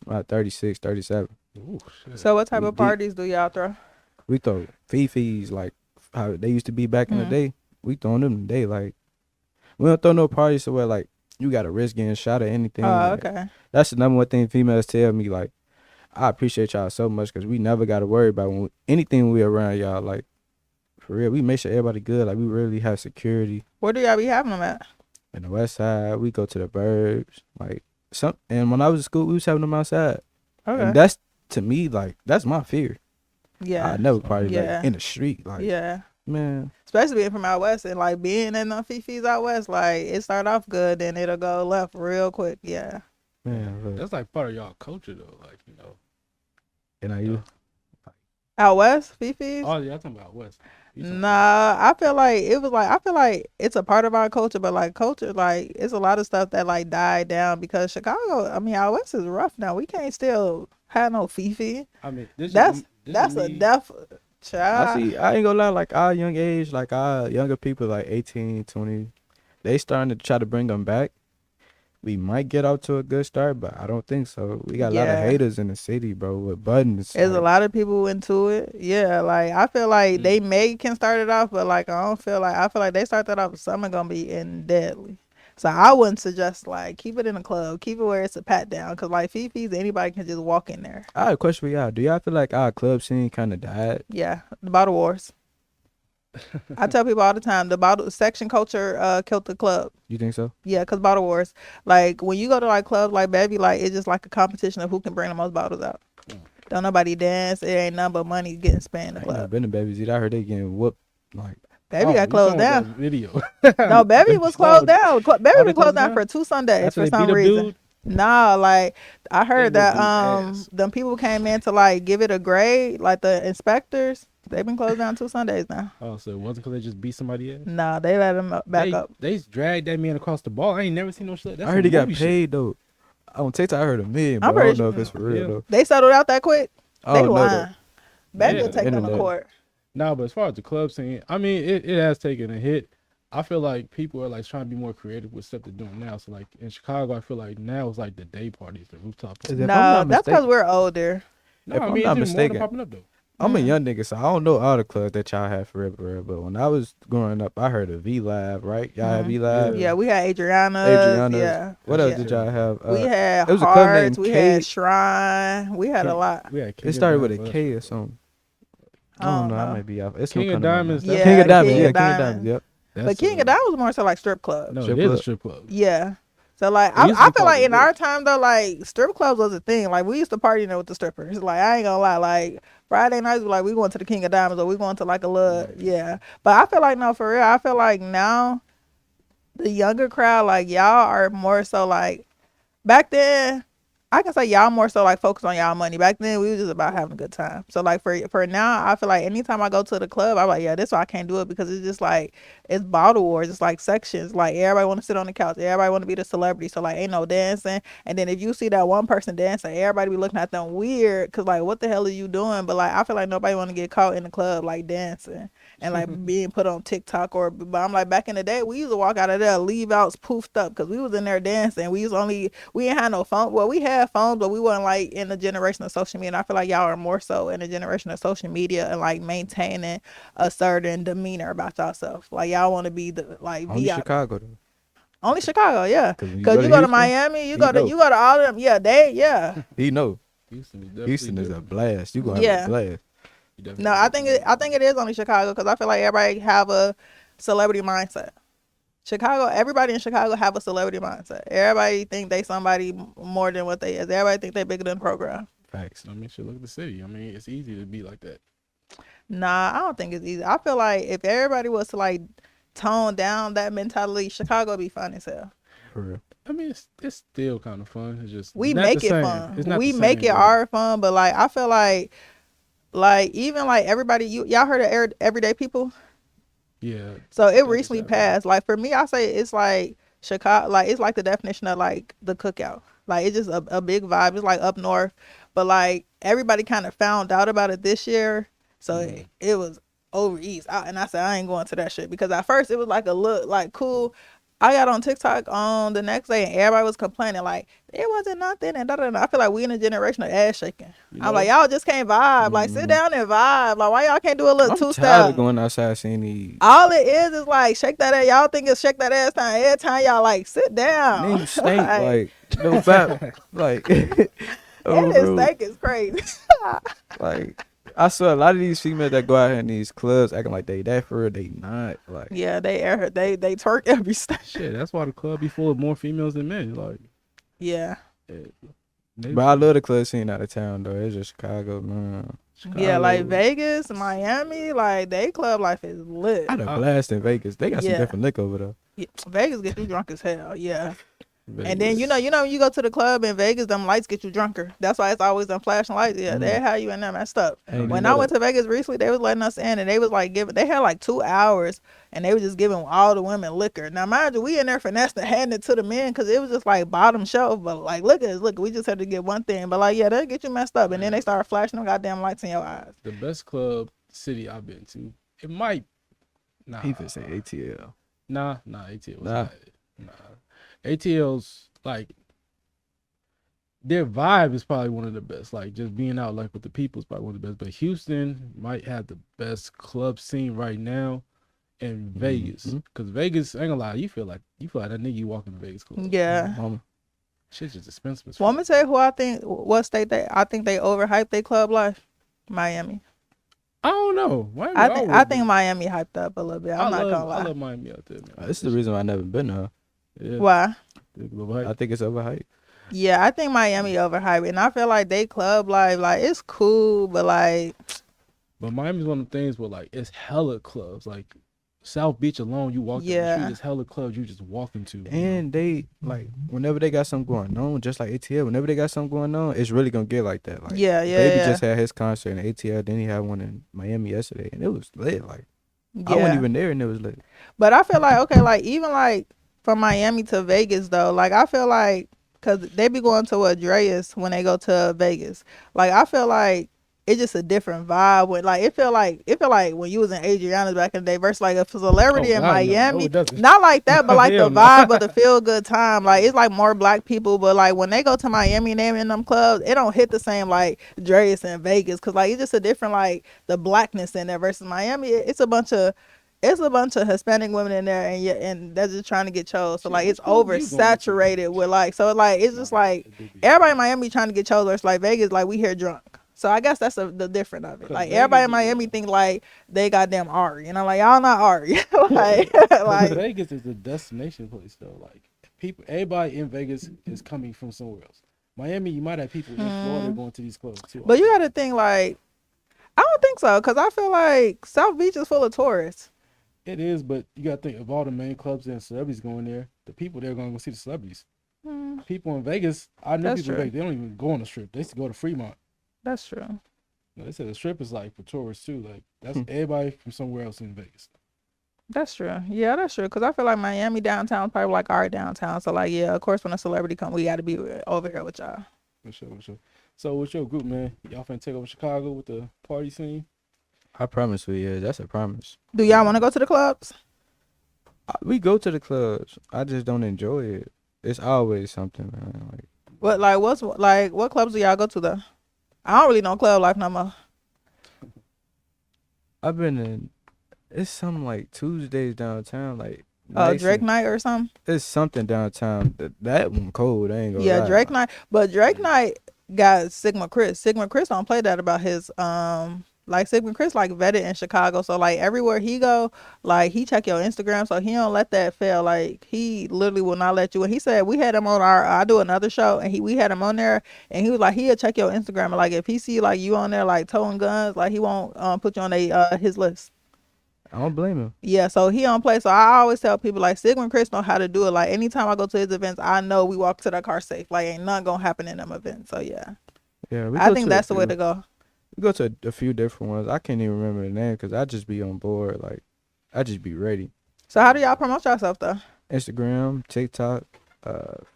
[SPEAKER 6] about 36, 37.
[SPEAKER 3] Ooh, shit.
[SPEAKER 2] So what type of parties do y'all throw?
[SPEAKER 6] We throw fefes, like how they used to be back in the day. We throwing them today. Like, we don't throw no parties to where, like, you got to risk getting shot or anything.
[SPEAKER 2] Oh,
[SPEAKER 6] like,
[SPEAKER 2] okay.
[SPEAKER 6] That's the number one thing females tell me. Like, I appreciate y'all so much because we never got to worry about anything we around y'all. Like, for real, we make sure everybody good. Like, we really have security.
[SPEAKER 2] Where do y'all be having them at?
[SPEAKER 6] In the west side, we go to the burbs. Like, and when I was in school, we was having them outside.
[SPEAKER 2] Okay.
[SPEAKER 6] And that's, to me, like, that's my fear.
[SPEAKER 2] Yeah.
[SPEAKER 6] I never party like in the street. Like,
[SPEAKER 2] yeah.
[SPEAKER 6] Man.
[SPEAKER 2] Especially being from out west and like being in the fifis out west, like it start off good, then it'll go left real quick. Yeah.
[SPEAKER 6] Man, look.
[SPEAKER 3] That's like part of y'all culture though, like, you know.
[SPEAKER 6] And are you
[SPEAKER 2] out west, fifis?
[SPEAKER 3] Oh yeah, I'm talking about west.
[SPEAKER 2] Nah, I feel like it's a part of our culture, but like culture, like it's a lot of stuff that like died down because Chicago, I mean, out west is rough now. We can't still have no fifi.
[SPEAKER 3] I mean,
[SPEAKER 2] that's a deaf child.
[SPEAKER 6] I ain't gonna lie, like our young age, like our younger people, like 18, 20, they starting to try to bring them back. We might get out to a good start, but I don't think so. We got a lot of haters in the city, bro, with buttons.
[SPEAKER 2] There's a lot of people into it. Yeah, like I feel like they can start it off, but like I feel like they start that off, something gonna be in deadly. So I wouldn't suggest like keep it in a club, keep it where it's a pat down, cause like fifis, anybody can just walk in there.
[SPEAKER 6] I have a question for y'all. Do y'all feel like our club scene kind of died?
[SPEAKER 2] Yeah, the bottle wars. I tell people all the time, the bottle section culture killed the club.
[SPEAKER 6] You think so?
[SPEAKER 2] Yeah, cause bottle wars. Like when you go to like clubs like Baby, like it's just like a competition of who can bring the most bottles out. Don't nobody dance. It ain't nothing but money getting spent in the
[SPEAKER 6] I ain't never
[SPEAKER 2] club.
[SPEAKER 6] been to Baby's Eat. I heard they getting whooped. Like,
[SPEAKER 2] Baby
[SPEAKER 3] Oh,
[SPEAKER 2] got
[SPEAKER 3] you
[SPEAKER 2] closed
[SPEAKER 3] talking about
[SPEAKER 2] down.
[SPEAKER 3] that video.
[SPEAKER 2] No, Baby was closed down. Baby
[SPEAKER 3] Oh,
[SPEAKER 2] was
[SPEAKER 3] they
[SPEAKER 2] closed
[SPEAKER 3] closed
[SPEAKER 2] down
[SPEAKER 3] down?
[SPEAKER 2] for 2 Sundays
[SPEAKER 3] After
[SPEAKER 2] for
[SPEAKER 3] they
[SPEAKER 2] some
[SPEAKER 3] beat up
[SPEAKER 2] reason.
[SPEAKER 3] dude?
[SPEAKER 2] Nah, like I heard
[SPEAKER 3] They
[SPEAKER 2] that
[SPEAKER 3] whooped dude's ass.
[SPEAKER 2] them people came in to like give it a grade, like the inspectors. They've been closed down 2 Sundays now.
[SPEAKER 3] Oh, so it wasn't because they just beat somebody ass?
[SPEAKER 2] Nah, they let him back up.
[SPEAKER 3] They dragged that man across the ball. I ain't never seen no shit. That's
[SPEAKER 6] I heard he
[SPEAKER 3] some
[SPEAKER 6] got
[SPEAKER 3] movie shit.
[SPEAKER 6] paid though. On TikTok, I heard $1 million,
[SPEAKER 2] I'm
[SPEAKER 6] but I don't
[SPEAKER 2] pretty
[SPEAKER 6] know if it's for real
[SPEAKER 3] Yeah.
[SPEAKER 6] though.
[SPEAKER 2] They settled out that quick.
[SPEAKER 6] I
[SPEAKER 2] They
[SPEAKER 6] don't know
[SPEAKER 2] lying. Baby
[SPEAKER 3] Yeah.
[SPEAKER 2] will take them to
[SPEAKER 6] Internet.
[SPEAKER 2] court.
[SPEAKER 3] No, but as far as the club scene, I mean, it has taken a hit. I feel like people are like trying to be more creative with stuff they're doing now. So like in Chicago, I feel like now it's like the day parties, the rooftop parties.
[SPEAKER 6] If I'm
[SPEAKER 2] No,
[SPEAKER 6] not
[SPEAKER 2] that's because
[SPEAKER 6] mistaken-
[SPEAKER 2] we're older.
[SPEAKER 3] No,
[SPEAKER 6] if
[SPEAKER 3] I
[SPEAKER 6] I'm
[SPEAKER 3] mean,
[SPEAKER 6] not
[SPEAKER 3] it's been more than
[SPEAKER 6] mistaken,
[SPEAKER 3] popping up though.
[SPEAKER 6] I'm a young nigga, so I don't know all the clubs that y'all had for real. But when I was growing up, I heard of V Live, right? Y'all had V Live.
[SPEAKER 2] Yeah, we had Adriana's.
[SPEAKER 6] Adriana's.
[SPEAKER 2] Yeah.
[SPEAKER 6] What else
[SPEAKER 2] Yeah.
[SPEAKER 6] did y'all have?
[SPEAKER 2] We had
[SPEAKER 6] there was a club named
[SPEAKER 2] Hearts. We
[SPEAKER 6] K.
[SPEAKER 2] had Shrine. We had a lot.
[SPEAKER 3] We had King
[SPEAKER 6] It
[SPEAKER 3] of
[SPEAKER 6] started with a
[SPEAKER 3] Diamonds.
[SPEAKER 6] K or something. I don't know. I might be off. It's
[SPEAKER 3] King
[SPEAKER 6] some
[SPEAKER 3] of
[SPEAKER 6] kind
[SPEAKER 3] Diamonds,
[SPEAKER 6] Of
[SPEAKER 2] Yeah,
[SPEAKER 6] King of Diamonds.
[SPEAKER 2] King
[SPEAKER 6] Yeah,
[SPEAKER 2] of
[SPEAKER 6] King of
[SPEAKER 2] Diamonds.
[SPEAKER 6] Diamonds. Yep.
[SPEAKER 2] But King of Diamonds was more so like strip club.
[SPEAKER 3] No,
[SPEAKER 6] Strip
[SPEAKER 3] it is
[SPEAKER 6] club.
[SPEAKER 3] a strip club.
[SPEAKER 2] Yeah. So like
[SPEAKER 3] It used to be
[SPEAKER 2] I feel
[SPEAKER 3] called
[SPEAKER 2] like
[SPEAKER 3] the
[SPEAKER 2] in our
[SPEAKER 3] Loop.
[SPEAKER 2] time though, like strip clubs was a thing. Like we used to party in there with the strippers. Like I ain't gonna lie, like Friday nights we like we going to the King of Diamonds or we going to like a little yeah. But I feel like no, for real, I feel like now the younger crowd, like y'all are more so like back then. I can say y'all more so like focus on y'all money. Back then we was just about having a good time. So like for now, I feel like anytime I go to the club, I'm like, yeah, this why I can't do it because it's just like it's bottle wars. It's like sections. Like everybody want to sit on the couch. Everybody want to be the celebrity. So like ain't no dancing. And then if you see that one person dancing, everybody be looking at them weird because like what the hell are you doing? But like I feel like nobody want to get caught in the club like dancing and like being put on TikTok or. But I'm like back in the day, we used to walk out of there leave outs poofed up because we was in there dancing. We ain't had no phone. Well, we had phones, but we wasn't like in the generation of social media. And I feel like y'all are more so in the generation of social media and like maintaining a certain demeanor about yourself. Like y'all want to be the like
[SPEAKER 6] Only
[SPEAKER 2] be out.
[SPEAKER 6] Chicago though.
[SPEAKER 2] Only Chicago, yeah.
[SPEAKER 6] 'Cause when you
[SPEAKER 2] Because
[SPEAKER 6] go
[SPEAKER 2] you
[SPEAKER 6] to
[SPEAKER 2] go to
[SPEAKER 6] Houston,
[SPEAKER 2] Miami, you go
[SPEAKER 6] know.
[SPEAKER 2] to all of them. Yeah,
[SPEAKER 6] He know.
[SPEAKER 3] Houston is,
[SPEAKER 6] Houston is a blast. You gonna
[SPEAKER 2] Yeah.
[SPEAKER 6] have a blast.
[SPEAKER 2] No, I think it is only Chicago because I feel like everybody have a celebrity mindset. Chicago, everybody in Chicago have a celebrity mindset. Everybody think they somebody more than what they is. Everybody think they bigger than the program.
[SPEAKER 6] Facts.
[SPEAKER 3] I mean, shit, look at the city. I mean, it's easy to be like that.
[SPEAKER 2] Nah, I don't think it's easy. I feel like if everybody was to like tone down that mentality, Chicago would be fun as hell.
[SPEAKER 6] For real.
[SPEAKER 3] I mean, it's still kind of fun. It's just
[SPEAKER 2] We
[SPEAKER 3] not
[SPEAKER 2] make
[SPEAKER 3] the
[SPEAKER 2] it
[SPEAKER 3] same.
[SPEAKER 2] fun.
[SPEAKER 3] It's not
[SPEAKER 2] We
[SPEAKER 3] the
[SPEAKER 2] make
[SPEAKER 3] same,
[SPEAKER 2] it
[SPEAKER 3] but-
[SPEAKER 2] our fun, but like I feel like even like everybody, y'all heard of Everyday People?
[SPEAKER 3] Yeah.
[SPEAKER 2] So it
[SPEAKER 3] Check
[SPEAKER 2] recently
[SPEAKER 3] this out.
[SPEAKER 2] passed. Like for me, I say it's like Chicago. Like it's like the definition of like the cookout. Like it's just a big vibe. It's like up north, but like everybody kind of found out about it this year. So it was over east. And I said I ain't going to that shit because at first it was like a look like cool. I got on TikTok on the next day and everybody was complaining like it wasn't nothing and I feel like we in a generation of ass shaking.
[SPEAKER 3] You
[SPEAKER 2] I'm
[SPEAKER 3] know?
[SPEAKER 2] like y'all just can't vibe. Like sit down and vibe. Like why y'all can't do a little
[SPEAKER 6] I'm
[SPEAKER 2] two
[SPEAKER 6] tired
[SPEAKER 2] step?
[SPEAKER 6] of going outside seeing these
[SPEAKER 2] All it is like shake that ass. Y'all think it's shake that ass time. Every time y'all like sit down.
[SPEAKER 6] niggas stink like no fat like
[SPEAKER 2] And
[SPEAKER 6] oh,
[SPEAKER 2] this
[SPEAKER 6] bro.
[SPEAKER 2] steak is crazy.
[SPEAKER 6] Like I saw a lot of these females that go out here in these clubs acting like they that for real, they not like
[SPEAKER 2] Yeah, they twerk every step.
[SPEAKER 3] Shit, that's why the club be full of more females than men. Like,
[SPEAKER 2] Yeah.
[SPEAKER 6] But I love the club scene out of town though. It's just Chicago, man.
[SPEAKER 2] Yeah, like Vegas, Miami, like they club life is lit.
[SPEAKER 6] I had a blast in Vegas. They got some
[SPEAKER 2] Yeah.
[SPEAKER 6] different liquor over there.
[SPEAKER 2] Yeah, Vegas get you drunk as hell. Yeah.
[SPEAKER 3] Vegas.
[SPEAKER 2] And then you know when you go to the club in Vegas, them lights get you drunker. That's why it's always them flashing lights. Yeah, they have you in there messed up.
[SPEAKER 6] I ain't
[SPEAKER 2] When
[SPEAKER 6] know
[SPEAKER 2] I went
[SPEAKER 6] that.
[SPEAKER 2] to Vegas recently, they was letting us in and they was like they had like 2 hours and they were just giving all the women liquor. Now mind you, we in there finessing handing it to the men because it was just like bottom shelf. But like look at this, look, we just had to get one thing. But like yeah, they'll get you messed up. And then they start flashing them goddamn lights in your eyes.
[SPEAKER 3] the best club city I've been to, it might. Nah,
[SPEAKER 6] He could say ATL.
[SPEAKER 3] Nah, ATL was
[SPEAKER 6] Nah.
[SPEAKER 3] not it. Nah. ATL's like their vibe is probably one of the best. Like just being out like with the people is probably one of the best. But Houston might have the best club scene right now in Vegas. Cause Vegas, I ain't gonna lie, you feel like that nigga you walk in the Vegas club.
[SPEAKER 2] Yeah.
[SPEAKER 3] Shit's just expensive. as
[SPEAKER 2] Well, I'm
[SPEAKER 3] fuck.
[SPEAKER 2] gonna tell you what state I think they overhyped their club life. Miami.
[SPEAKER 3] I don't know. Miami
[SPEAKER 2] I think Miami hyped up a little bit. I'm not gonna
[SPEAKER 3] I
[SPEAKER 2] lie.
[SPEAKER 3] love Miami out there, man.
[SPEAKER 6] This is the reason why I never been there.
[SPEAKER 3] Yeah.
[SPEAKER 2] Why?
[SPEAKER 3] Big little hype.
[SPEAKER 6] I think it's overhyped.
[SPEAKER 2] Yeah, I think Miami overhyped, and I feel like they club life, like it's cool, but like
[SPEAKER 3] But Miami's one of the things where like it's hella clubs. Like South Beach alone, you walk down the
[SPEAKER 2] Yeah.
[SPEAKER 3] street, it's hella clubs you just walk into.
[SPEAKER 6] And they like whenever they got something going on, just like ATL, whenever they got something going on, it's really gonna get like that. Like
[SPEAKER 2] yeah,
[SPEAKER 6] Baby
[SPEAKER 2] yeah,
[SPEAKER 6] just had his concert in ATL, then he had one in Miami yesterday, and it was lit. Like I
[SPEAKER 2] yeah.
[SPEAKER 6] wasn't even there, and it was lit.
[SPEAKER 2] But I feel like okay, like even like from Miami to Vegas though, like I feel like because they be going to Andreas when they go to Vegas. Like I feel like it's just a different vibe. When like it feel like when you was in Adriana's back in the day versus like a celebrity in
[SPEAKER 3] God, no.
[SPEAKER 2] Miami.
[SPEAKER 3] No, it doesn't.
[SPEAKER 2] Not like that, but like the
[SPEAKER 3] Hell no.
[SPEAKER 2] vibe of the feel good time. Like it's like more black people, but like when they go to Miami and they in them clubs, it don't hit the same like Andreas in Vegas because like it's just a different like the blackness in there versus Miami. It's a bunch of Hispanic women in there, and and they're just trying to get chose. So like it's oversaturated with like, so like it's just like everybody in Miami trying to get chose. Versus like Vegas, like we here drunk. So I guess that's the difference of it. Like everybody in Miami think like they goddamn Ari, and I'm like y'all not Ari. like
[SPEAKER 3] Vegas is a destination place though. Like everybody in Vegas is coming from somewhere else. Miami, you might have people in Florida going to these clubs too.
[SPEAKER 2] But you got to think like I don't think so because I feel like South Beach is full of tourists.
[SPEAKER 3] It is, but you got to think of all the main clubs and celebrities going there. The people there going to go see the celebrities. People in Vegas, I know
[SPEAKER 2] That's
[SPEAKER 3] people in
[SPEAKER 2] true.
[SPEAKER 3] Vegas, they don't even go on the strip. They used to go to Fremont.
[SPEAKER 2] That's true.
[SPEAKER 3] They said the strip is like for tourists too. Like that's everybody from somewhere else in Vegas.
[SPEAKER 2] That's true. Yeah, that's true. Because I feel like Miami downtown is probably like our downtown. So like, yeah, of course, when a celebrity come, we got to be over here with y'all.
[SPEAKER 3] For sure, for sure. So what's your group, man? Y'all finna take over Chicago with the party scene?
[SPEAKER 6] I promise we is. That's a promise.
[SPEAKER 2] Do y'all want to go to the clubs?
[SPEAKER 6] We go to the clubs. I just don't enjoy it. It's always something, man. Like
[SPEAKER 2] What clubs do y'all go to though? I don't really know club life no more.
[SPEAKER 6] I've been in. It's something like Tuesdays downtown, like.
[SPEAKER 2] Drake night or something.
[SPEAKER 6] It's something downtown. That one cold. I ain't gonna
[SPEAKER 2] Yeah,
[SPEAKER 6] lie.
[SPEAKER 2] Drake night. But Drake night got Sigma Chris. Sigma Chris don't play that about his like Sigma Chris like vetted in Chicago. So like everywhere he go, like he check your Instagram, so he don't let that fail. Like he literally will not let you. And he said we had him on I do another show and we had him on there and he was like he'll check your Instagram and like if he see like you on there like towing guns, like he won't put you on his list.
[SPEAKER 6] I don't blame him.
[SPEAKER 2] Yeah, so he don't play. So I always tell people like Sigma Chris know how to do it. Like anytime I go to his events, I know we walk to that car safe. Like ain't nothing gonna happen in them events. So yeah,
[SPEAKER 6] Yeah,
[SPEAKER 2] I think that's the way to go.
[SPEAKER 6] We go to a few different ones. I can't even remember the name because I just be on board. Like I just be ready.
[SPEAKER 2] So how do y'all promote yourself though?
[SPEAKER 6] Instagram, TikTok,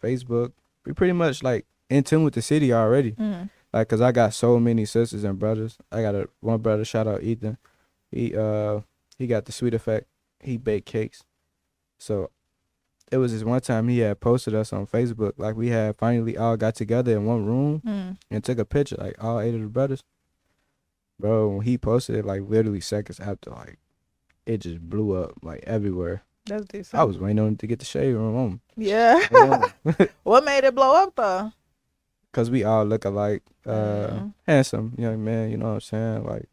[SPEAKER 6] Facebook. We pretty much like in tune with the city already. Like, cause I got so many sisters and brothers. I got one brother. Shout out Ethan. He got the Sweet Effect. He baked cakes. So it was this one time he had posted us on Facebook. Like we had finally all got together in one room and took a picture. Like all 8 of the brothers. Bro, when he posted it, like literally seconds after, like it just blew up like everywhere.
[SPEAKER 2] That's decent.
[SPEAKER 6] I was waiting on it to get the shade room on.
[SPEAKER 2] Yeah. What made it blow up though?
[SPEAKER 6] Cause we all look alike, handsome young man. You know what I'm saying? Like,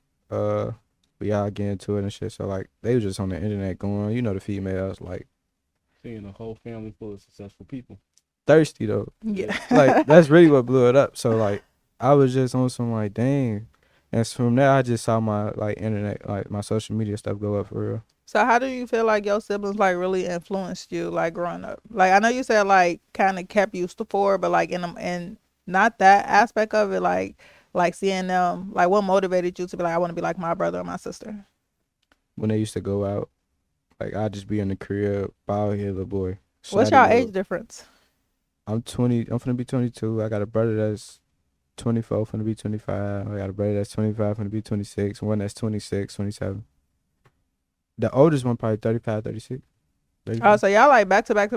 [SPEAKER 6] we all get into it and shit. So like, they was just on the internet going, you know, the females like
[SPEAKER 3] Seeing a whole family full of successful people.
[SPEAKER 6] thirsty though.
[SPEAKER 2] Yeah.
[SPEAKER 6] Like that's really what blew it up. So like, I was just on some like, dang. And from there, I just saw my like internet, like my social media stuff go up for real.
[SPEAKER 2] So how do you feel like your siblings like really influenced you like growing up? Like I know you said like kind of kept you forward, but like in not that aspect of it, like seeing them, like what motivated you to be like I want to be like my brother or my sister?
[SPEAKER 6] When they used to go out, like I'd just be in the crib, bald head little boy.
[SPEAKER 2] What's y'all age difference?
[SPEAKER 6] I'm 20. I'm finna be 22. I got a brother that's 24, finna be 25. I got a brother that's 25, finna be 26. One that's 26, 27. The oldest one probably 35, 36. 35.
[SPEAKER 2] Oh, so y'all like back to back.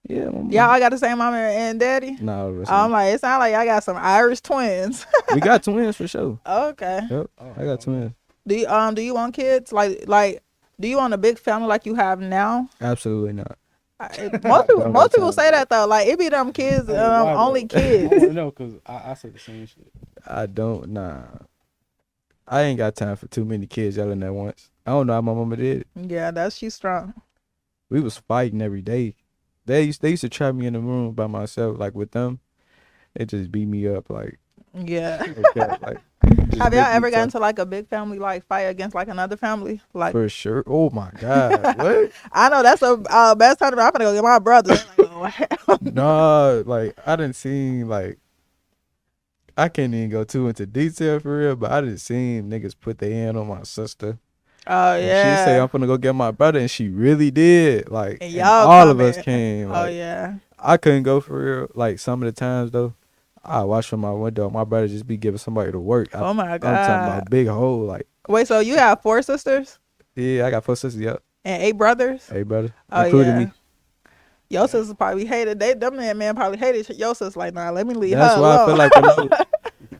[SPEAKER 6] Yeah.
[SPEAKER 2] Y'all got the same mama and daddy?
[SPEAKER 6] No.
[SPEAKER 2] I'm like, it sounds like y'all got some Irish twins.
[SPEAKER 6] We got twins for sure.
[SPEAKER 2] Okay.
[SPEAKER 6] Yep. I got twins.
[SPEAKER 2] Do you want kids? Like do you want a big family like you have now?
[SPEAKER 6] Absolutely not.
[SPEAKER 2] Most people say that though. Like it be them kids, only
[SPEAKER 3] I
[SPEAKER 2] kids.
[SPEAKER 3] want to know because I said the same shit.
[SPEAKER 6] I don't. Nah. I ain't got time for too many kids yelling at once. I don't know how my mama did it.
[SPEAKER 2] Yeah, she's strong.
[SPEAKER 6] We was fighting every day. They used to trap me in the room by myself, like with them. It just beat me up like,
[SPEAKER 2] Yeah.
[SPEAKER 6] okay, like just
[SPEAKER 2] Have y'all
[SPEAKER 6] make me
[SPEAKER 2] ever gotten
[SPEAKER 6] tough.
[SPEAKER 2] into like a big family like fight against like another family? Like,
[SPEAKER 6] For sure. Oh my God. What?
[SPEAKER 2] I know that's a best time. I'm gonna go get my brother. Like, oh, wow.
[SPEAKER 6] Nah, like I didn't see like I can't even go too into detail for real, but I didn't see niggas put their hand on my sister.
[SPEAKER 2] Oh
[SPEAKER 6] And she say
[SPEAKER 2] yeah.
[SPEAKER 6] I'm finna go get my brother, and she really did. Like,
[SPEAKER 2] And
[SPEAKER 6] and
[SPEAKER 2] y'all
[SPEAKER 6] all of us
[SPEAKER 2] coming.
[SPEAKER 6] came.
[SPEAKER 2] Oh
[SPEAKER 6] Like,
[SPEAKER 2] yeah.
[SPEAKER 6] I couldn't go for real. Like some of the times though, I watch from my window. My brother just be giving somebody to work.
[SPEAKER 2] Oh my
[SPEAKER 6] I'm talking
[SPEAKER 2] God.
[SPEAKER 6] about big hole. Like,
[SPEAKER 2] Wait, so you have 4 sisters
[SPEAKER 6] yeah, I got 4 sisters. Yep.
[SPEAKER 2] and 8 brothers?
[SPEAKER 6] Hey, brother,
[SPEAKER 2] Oh
[SPEAKER 6] including
[SPEAKER 2] yeah.
[SPEAKER 6] me.
[SPEAKER 2] Your sisters probably hated. Them man probably hated your sisters. Like, nah, let me leave
[SPEAKER 6] That's
[SPEAKER 2] her
[SPEAKER 6] why I feel
[SPEAKER 2] alone.
[SPEAKER 6] like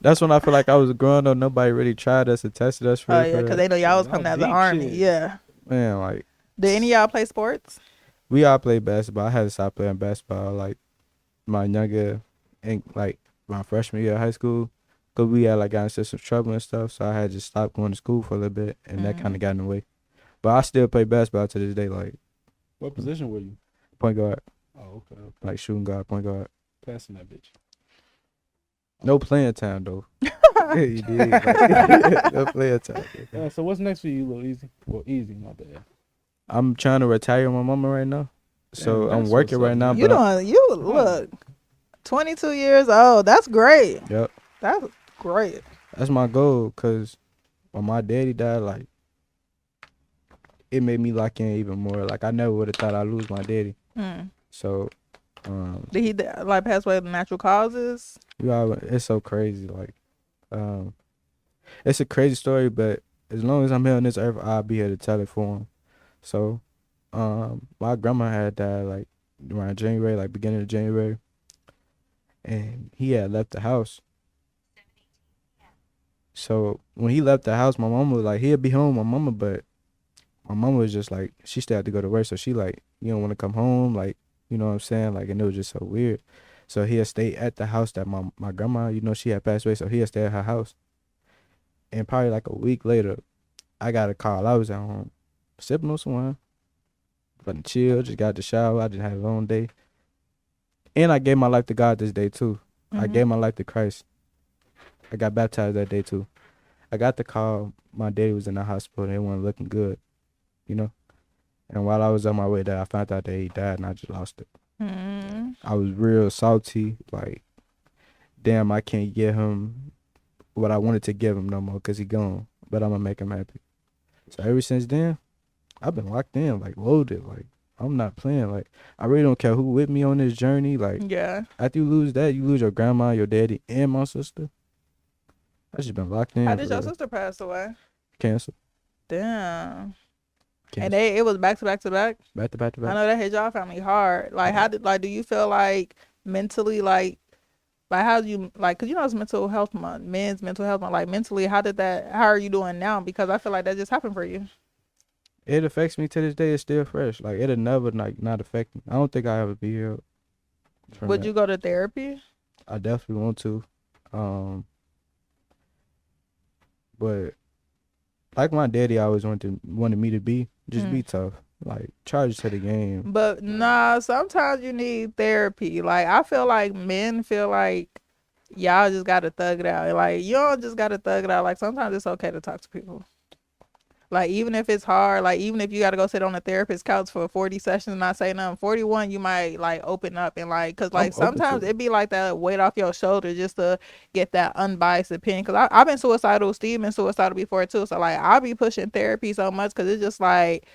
[SPEAKER 6] that's when I feel like I was growing up. Nobody really tried us or tested us
[SPEAKER 2] Oh
[SPEAKER 6] for
[SPEAKER 2] yeah, because
[SPEAKER 6] real.
[SPEAKER 2] they know y'all was
[SPEAKER 3] That
[SPEAKER 2] coming
[SPEAKER 3] was
[SPEAKER 2] out of the
[SPEAKER 3] deep
[SPEAKER 2] army.
[SPEAKER 3] shit.
[SPEAKER 2] Yeah.
[SPEAKER 6] Man, like
[SPEAKER 2] Did any of y'all play sports?
[SPEAKER 6] we all played basketball. I had to stop playing basketball like my younger and like my freshman year of high school, cause we had like got into some trouble and stuff. So I had to stop going to school for a little bit, and that kind of got in the way. But I still play basketball to this day, like
[SPEAKER 3] What position were you?
[SPEAKER 6] point guard,
[SPEAKER 3] Oh, okay.
[SPEAKER 6] like shooting guard, point guard.
[SPEAKER 3] Passing that bitch.
[SPEAKER 6] No playing time though. Yeah, you did. Like, no playing time. Though.
[SPEAKER 3] So what's next for you, Lil Easy? Well, Easy, my bad.
[SPEAKER 6] I'm trying to retire my mama right now, so
[SPEAKER 3] Damn,
[SPEAKER 6] I'm
[SPEAKER 3] that's
[SPEAKER 6] working
[SPEAKER 3] what's up,
[SPEAKER 6] right now.
[SPEAKER 3] G.
[SPEAKER 2] You
[SPEAKER 6] But
[SPEAKER 2] doing? You look 22 years old. That's great.
[SPEAKER 6] yep,
[SPEAKER 2] That's great.
[SPEAKER 6] that's my goal. Cause when my daddy died, like it made me lock in even more. Like I never would have thought I'd lose my daddy.
[SPEAKER 2] Hmm.
[SPEAKER 6] So,
[SPEAKER 2] Did he like pass away of natural causes?
[SPEAKER 6] it's so crazy. Like, it's a crazy story, but as long as I'm here on this earth, I'll be here to tell it for him. So, my grandma had died like around January, like beginning of January, and he had left the house. So when he left the house, my mama was like, he'll be home, my mama, but my mama was just like, she still had to go to work, so she like, you don't want to come home, like, you know what I'm saying, like, and it was just so weird. So he'll stay at the house that my grandma, you know, she had passed away, so he'll stay at her house. And probably like a week later, I got a call. I was at home sipping on some wine, but chill, just got the shower. I just had a long day, and I gave my life to God this day too. I gave my life to Christ. I got baptized that day too. I got the call. My daddy was in the hospital. They weren't looking good, you know. And while I was on my way there, I found out that he died, and I just lost it. I was real salty, like, damn, I can't give him what I wanted to give him no more because he gone. But I'm gonna make him happy. So ever since then, I've been locked in, like loaded. Like I'm not playing. Like I really don't care who with me on this journey. Like
[SPEAKER 2] Yeah.
[SPEAKER 6] after you lose that, you lose your grandma, your daddy, and my sister. I just been locked in.
[SPEAKER 2] How did
[SPEAKER 6] for
[SPEAKER 2] your
[SPEAKER 6] real.
[SPEAKER 2] sister pass away?
[SPEAKER 6] Cancer?
[SPEAKER 2] Damn.
[SPEAKER 6] Cancer.
[SPEAKER 2] And it was back to back to back.
[SPEAKER 6] Back to back to
[SPEAKER 2] I
[SPEAKER 6] back.
[SPEAKER 2] know that hit y'all family hard. Like, how did do you feel like mentally, like how do you cause you know it's mental health month, men's mental health month. Like mentally, how are you doing now? Because I feel like that just happened for you.
[SPEAKER 6] It affects me to this day. It's still fresh. Like it'll never like not affect me. I don't think I ever be here.
[SPEAKER 2] Would you go to therapy?
[SPEAKER 6] I definitely want to. But like my daddy always wanted me to be, just be tough. Like charge to the game.
[SPEAKER 2] But nah, sometimes you need therapy. Like I feel like men feel like y'all just gotta thug it out. Like you don't just gotta thug it out. Like sometimes it's okay to talk to people. Like even if it's hard, like even if you gotta go sit on a therapist's couch for 40 sessions and not say nothing, 41 you might like open up and like, cause like sometimes it be like that weight off your shoulder just to get that unbiased opinion. Cause I've been suicidal, Steve been suicidal before too. So like I'll be pushing therapy so much cause it's just like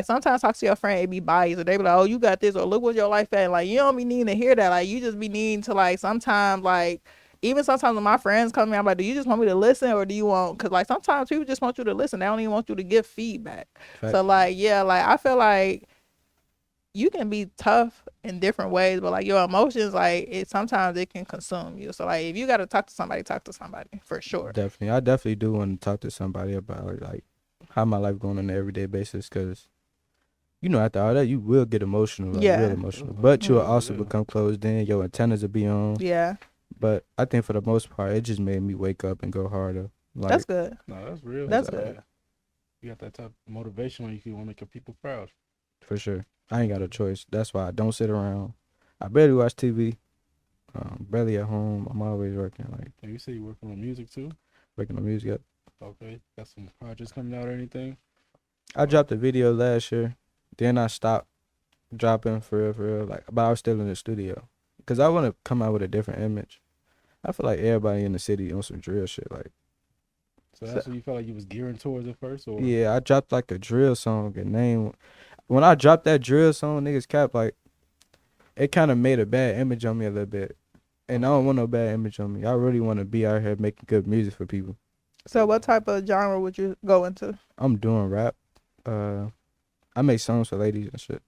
[SPEAKER 2] sometimes talk to your friend, it be biased, or they be like, oh, you got this, or look what your life at. Like, you don't be needing to hear that. Like, you just be needing to, like, sometimes, like, even sometimes when my friends come to me, I'm like, do you just want me to listen, or do you want, because, like, sometimes people just want you to listen. They don't even want you to give feedback.
[SPEAKER 6] Fact.
[SPEAKER 2] So, like, yeah, like, I feel like you can be tough in different ways, but, like, your emotions, like, sometimes it can consume you. So, like, if you got to talk to somebody, for sure.
[SPEAKER 6] Definitely. I definitely do want to talk to somebody about, like, how my life going on an everyday basis, because you know after all that you will get emotional, like real emotional, but you'll also become closed in, your antennas will be on.
[SPEAKER 2] Yeah,
[SPEAKER 6] but I think for the most part it just made me wake up and go harder. Like,
[SPEAKER 2] that's good.
[SPEAKER 3] No, that's real.
[SPEAKER 2] That's good.
[SPEAKER 3] You got that type of motivation when you want to make your people proud.
[SPEAKER 6] for sure. I ain't got a choice. That's why I don't sit around. I barely watch TV. Barely at home. I'm always working, like
[SPEAKER 3] And you say you working on music too?
[SPEAKER 6] working on music. Yep.
[SPEAKER 3] Okay. Got some projects coming out or anything?
[SPEAKER 6] I dropped a video last year. Then I stopped dropping for real. Like, but I was still in the studio. Cause I want to come out with a different image. I feel like everybody in the city on some drill shit. Like,
[SPEAKER 3] So that's what you felt like you was gearing towards at first, or
[SPEAKER 6] yeah, I dropped like a drill song. And name when I dropped that drill song, niggas cap like it kind of made a bad image on me a little bit. And I don't want no bad image on me. I really want to be out here making good music for people.
[SPEAKER 2] So what type of genre would you go into?
[SPEAKER 6] I'm doing rap. I make songs for ladies and shit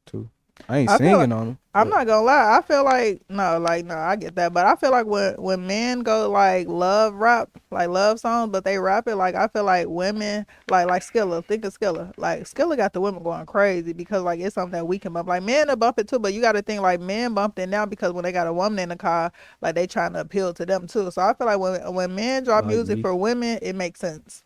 [SPEAKER 6] too. I ain't
[SPEAKER 2] I feel
[SPEAKER 6] singing
[SPEAKER 2] like-
[SPEAKER 6] on them.
[SPEAKER 2] I'm not gonna lie. I feel like no, I get that, but I feel like when men go like love rap, like love songs, but they rap it, like I feel like women like Skilla. Think of Skilla. Like Skilla got the women going crazy because like it's something that we can bump. Like men will bump it too, but you got to think like men bumped it now because when they got a woman in the car, like they trying to appeal to them too. So I feel like when men drop
[SPEAKER 6] Like
[SPEAKER 2] music
[SPEAKER 6] me.
[SPEAKER 2] for women, it makes sense.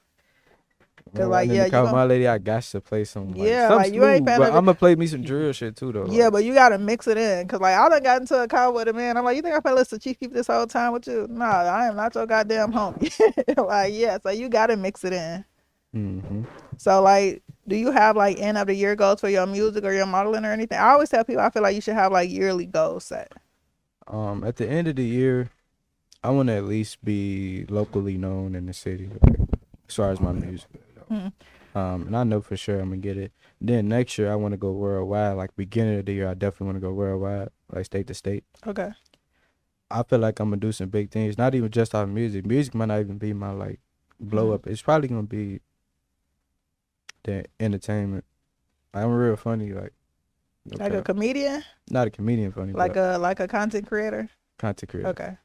[SPEAKER 6] Cause
[SPEAKER 2] like, yeah, you
[SPEAKER 6] call
[SPEAKER 2] gon-
[SPEAKER 6] my lady, I got to play some.
[SPEAKER 2] Yeah,
[SPEAKER 6] some
[SPEAKER 2] like, you ain't
[SPEAKER 6] smooth,
[SPEAKER 2] finna
[SPEAKER 6] but
[SPEAKER 2] be-
[SPEAKER 6] I'm gonna play me some drill shit too though.
[SPEAKER 2] Yeah,
[SPEAKER 6] like,
[SPEAKER 2] but you gotta mix it in, cause like I done got into a car with a man. I'm like, you think I finna listen to Chief Keef this whole time with you? Nah, I am not your goddamn homie. Like, yeah, so you gotta mix it in.
[SPEAKER 6] mhm.
[SPEAKER 2] So like, do you have like end of the year goals for your music or your modeling or anything? I always tell people I feel like you should have like yearly goals set.
[SPEAKER 6] At the end of the year, I want to at least be locally known in the city, like, as far as my music.
[SPEAKER 2] Mhm.
[SPEAKER 6] And I know for sure I'm gonna get it. Then next year I want to go worldwide. Like beginning of the year, I definitely want to go worldwide, like state to state.
[SPEAKER 2] Okay.
[SPEAKER 6] I feel like I'm gonna do some big things. Not even just off music. Music might not even be my like blow up. It's probably gonna be the entertainment. I'm real funny, like
[SPEAKER 2] Like a comedian,
[SPEAKER 6] not a comedian funny,
[SPEAKER 2] like
[SPEAKER 6] but
[SPEAKER 2] a content creator.
[SPEAKER 6] content creator.
[SPEAKER 2] Okay.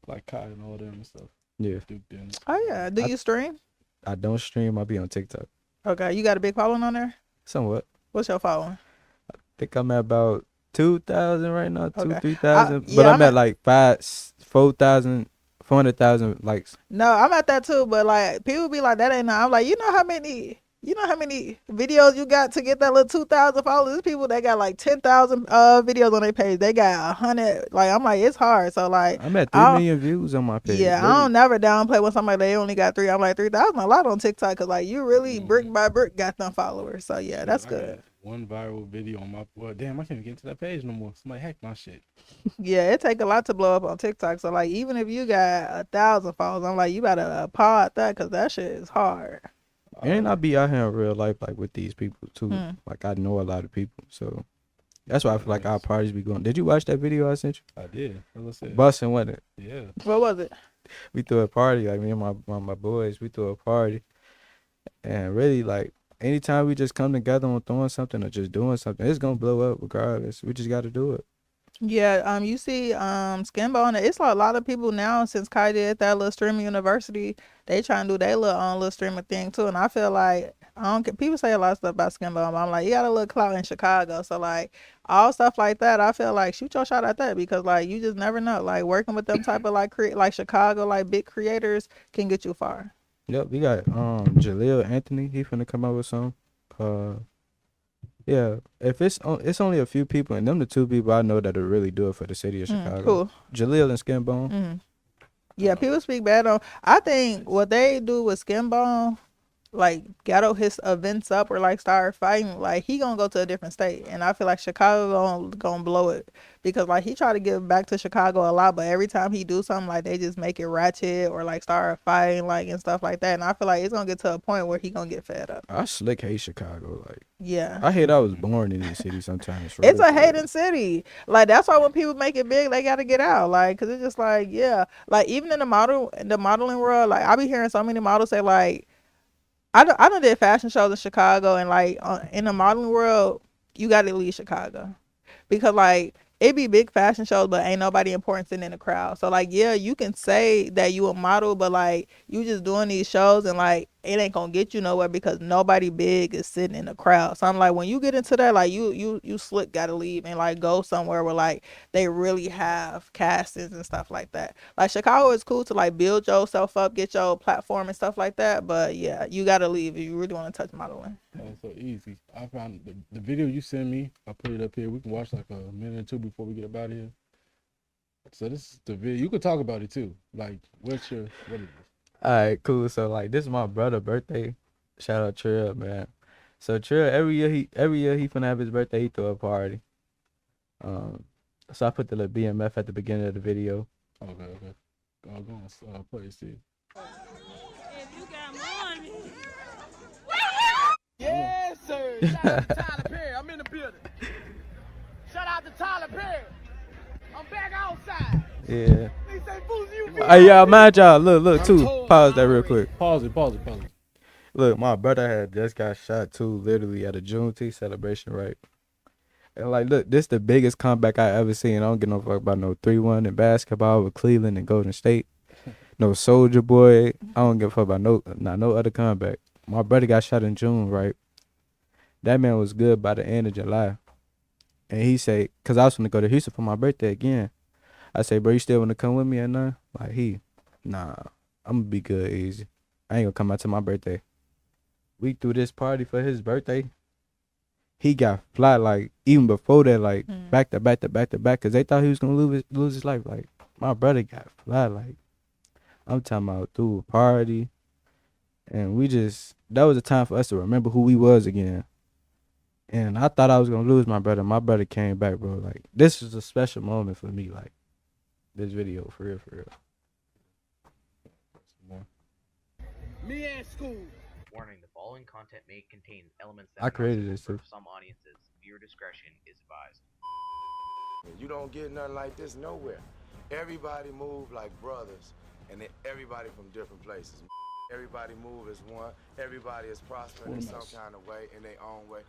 [SPEAKER 3] like Kai and all them and stuff?
[SPEAKER 6] Yeah,
[SPEAKER 3] Duke then.
[SPEAKER 2] Oh yeah. Do you stream?
[SPEAKER 6] I don't stream. I be on TikTok
[SPEAKER 2] Okay. You got a big following on there?
[SPEAKER 6] somewhat.
[SPEAKER 2] What's your following?
[SPEAKER 6] Think I'm at about 2,000 right now,
[SPEAKER 2] Okay.
[SPEAKER 6] 3,000.
[SPEAKER 2] yeah,
[SPEAKER 6] But I'm
[SPEAKER 2] I'm
[SPEAKER 6] at
[SPEAKER 2] at-
[SPEAKER 6] like 4,000, 400,000 likes.
[SPEAKER 2] No, I'm at that too, but like people be like that ain't not. I'm like, you know how many videos you got to get that little 2,000 followers? There's people that got like 10,000 videos on their page. They got 100. Like I'm like, it's hard. So like,
[SPEAKER 6] I'm at 3
[SPEAKER 2] I'll-
[SPEAKER 6] million views on my page.
[SPEAKER 2] yeah, I don't never downplay when somebody they only got 3. I'm like 3,000 a lot on TikTok because like you really brick by brick got them followers. So yeah, that's
[SPEAKER 3] I
[SPEAKER 2] good.
[SPEAKER 3] got one viral video on my. Well, damn, I can't even get to that page no more. Somebody hacked my shit.
[SPEAKER 2] Yeah, it take a lot to blow up on TikTok. So like even if you got 1,000 followers, I'm like you better applaud that because that shit is hard.
[SPEAKER 6] And I be out here in real life, like with these people too.
[SPEAKER 2] Mm.
[SPEAKER 6] Like I know a lot of people, so that's why I feel like our
[SPEAKER 3] Nice.
[SPEAKER 6] parties be going. Did you watch that video I sent
[SPEAKER 3] I did. As I
[SPEAKER 6] you?
[SPEAKER 3] said.
[SPEAKER 6] Busting, wasn't it?
[SPEAKER 3] Yeah.
[SPEAKER 2] What was it?
[SPEAKER 6] We threw a party, like me and my boys. We threw a party, and really like anytime we just come together on throwing something or just doing something, it's gonna blow up regardless. We just got to do it.
[SPEAKER 2] Yeah, you see, Skimbo, and it's like a lot of people now since Kai did that little streaming university, they trying to do their little own little streaming thing too. And I feel like I don't get people say a lot of stuff about Skimbo, but I'm like, you got a little clout in Chicago, so like all stuff like that, I feel like shoot your shot at that because like you just never know. Like working with them type of like like Chicago like big creators can get you far.
[SPEAKER 6] Yep, we got Jaleel Anthony. He finna come out with some. Yeah, if it's only a few people, and them the 2 people I know that'll really do it for the city of Chicago.
[SPEAKER 2] Cool.
[SPEAKER 6] Jaleel and Skinbone.
[SPEAKER 2] Mm. Yeah, people speak bad on. I think what they do with Skimbo, like ghetto his events up or like start fighting, like he gonna go to a different state, and I feel like Chicago gonna blow it because like he try to give back to Chicago a lot, but every time he do something like they just make it ratchet or like start fighting like and stuff like that, and I feel like it's gonna get to a point where he gonna get fed up.
[SPEAKER 6] I slick hate Chicago. Like
[SPEAKER 2] Yeah.
[SPEAKER 6] I hate I was born in this city. Sometimes
[SPEAKER 2] It's
[SPEAKER 6] really
[SPEAKER 2] a hating city. Like that's why when people make it big, they got to get out. Like, cause it's just like, yeah. Like even in the modeling world, like I be hearing so many models say like, I done did fashion shows in Chicago, and like in the modeling world, you got to leave Chicago because like it be big fashion shows, but ain't nobody important sitting in the crowd. So like, yeah, you can say that you a model, but like you just doing these shows and like it ain't gonna get you nowhere because nobody big is sitting in the crowd. So I'm like, when you get into that, like you slick gotta leave and like go somewhere where like they really have castings and stuff like that. Like Chicago is cool to like build yourself up, get your platform and stuff like that. But yeah, you gotta leave if you really want to touch modeling.
[SPEAKER 3] That's so easy. I found the video you sent me. I put it up here. We can watch like a minute or 2 before we get up out of here. So this is the video. You could talk about it too. Like, what is this?
[SPEAKER 6] All right, cool. So like, this is my brother's birthday. Shout out Trill, man. So Trill, every year he finna have his birthday, he throw a party. So I put the little BMF at the beginning of the video.
[SPEAKER 3] Okay. I'll go on play it, see.
[SPEAKER 7] If you got money.
[SPEAKER 8] Yes, sir. Shout out to Tyler Perry. I'm in the building. Shout out to Tyler Perry. I'm back outside.
[SPEAKER 6] Yeah.
[SPEAKER 8] They say, Boozy, you
[SPEAKER 6] Hey, y'all, mind y'all. Look, too. Pause that real quick.
[SPEAKER 3] Pause it.
[SPEAKER 6] Look, my brother had just got shot too, literally at a Juneteenth celebration, right? And like, look, this the biggest comeback I ever seen. I don't give no fuck about no 3-1 in basketball with Cleveland and Golden State. No Soldier Boy. I don't give a fuck about no other comeback. My brother got shot in June, right? That man was good by the end of July. And he say, cause I was gonna go to Houston for my birthday again. I say, bro, you still wanna come with me or not? Like nah, I'm gonna be good, easy. I ain't gonna come out to my birthday. We threw this party for his birthday. He got fly like even before that, like back to back, cause they thought he was gonna lose his life. Like my brother got fly, like I'm talking about through a party, and that was a time for us to remember who we was again. And I thought I was gonna lose my brother. My brother came back, bro. Like this was a special moment for me. Like this video, for real.
[SPEAKER 8] Me at school.
[SPEAKER 9] Warning, the following content may contain elements that
[SPEAKER 6] I created this
[SPEAKER 9] for
[SPEAKER 6] too.
[SPEAKER 9] some audiences. Viewer discretion is advised.
[SPEAKER 5] You don't get nothing like this nowhere. Everybody move like brothers, and then everybody from different places. Everybody move as one. Everybody is prospering in some kind of way, in their own way.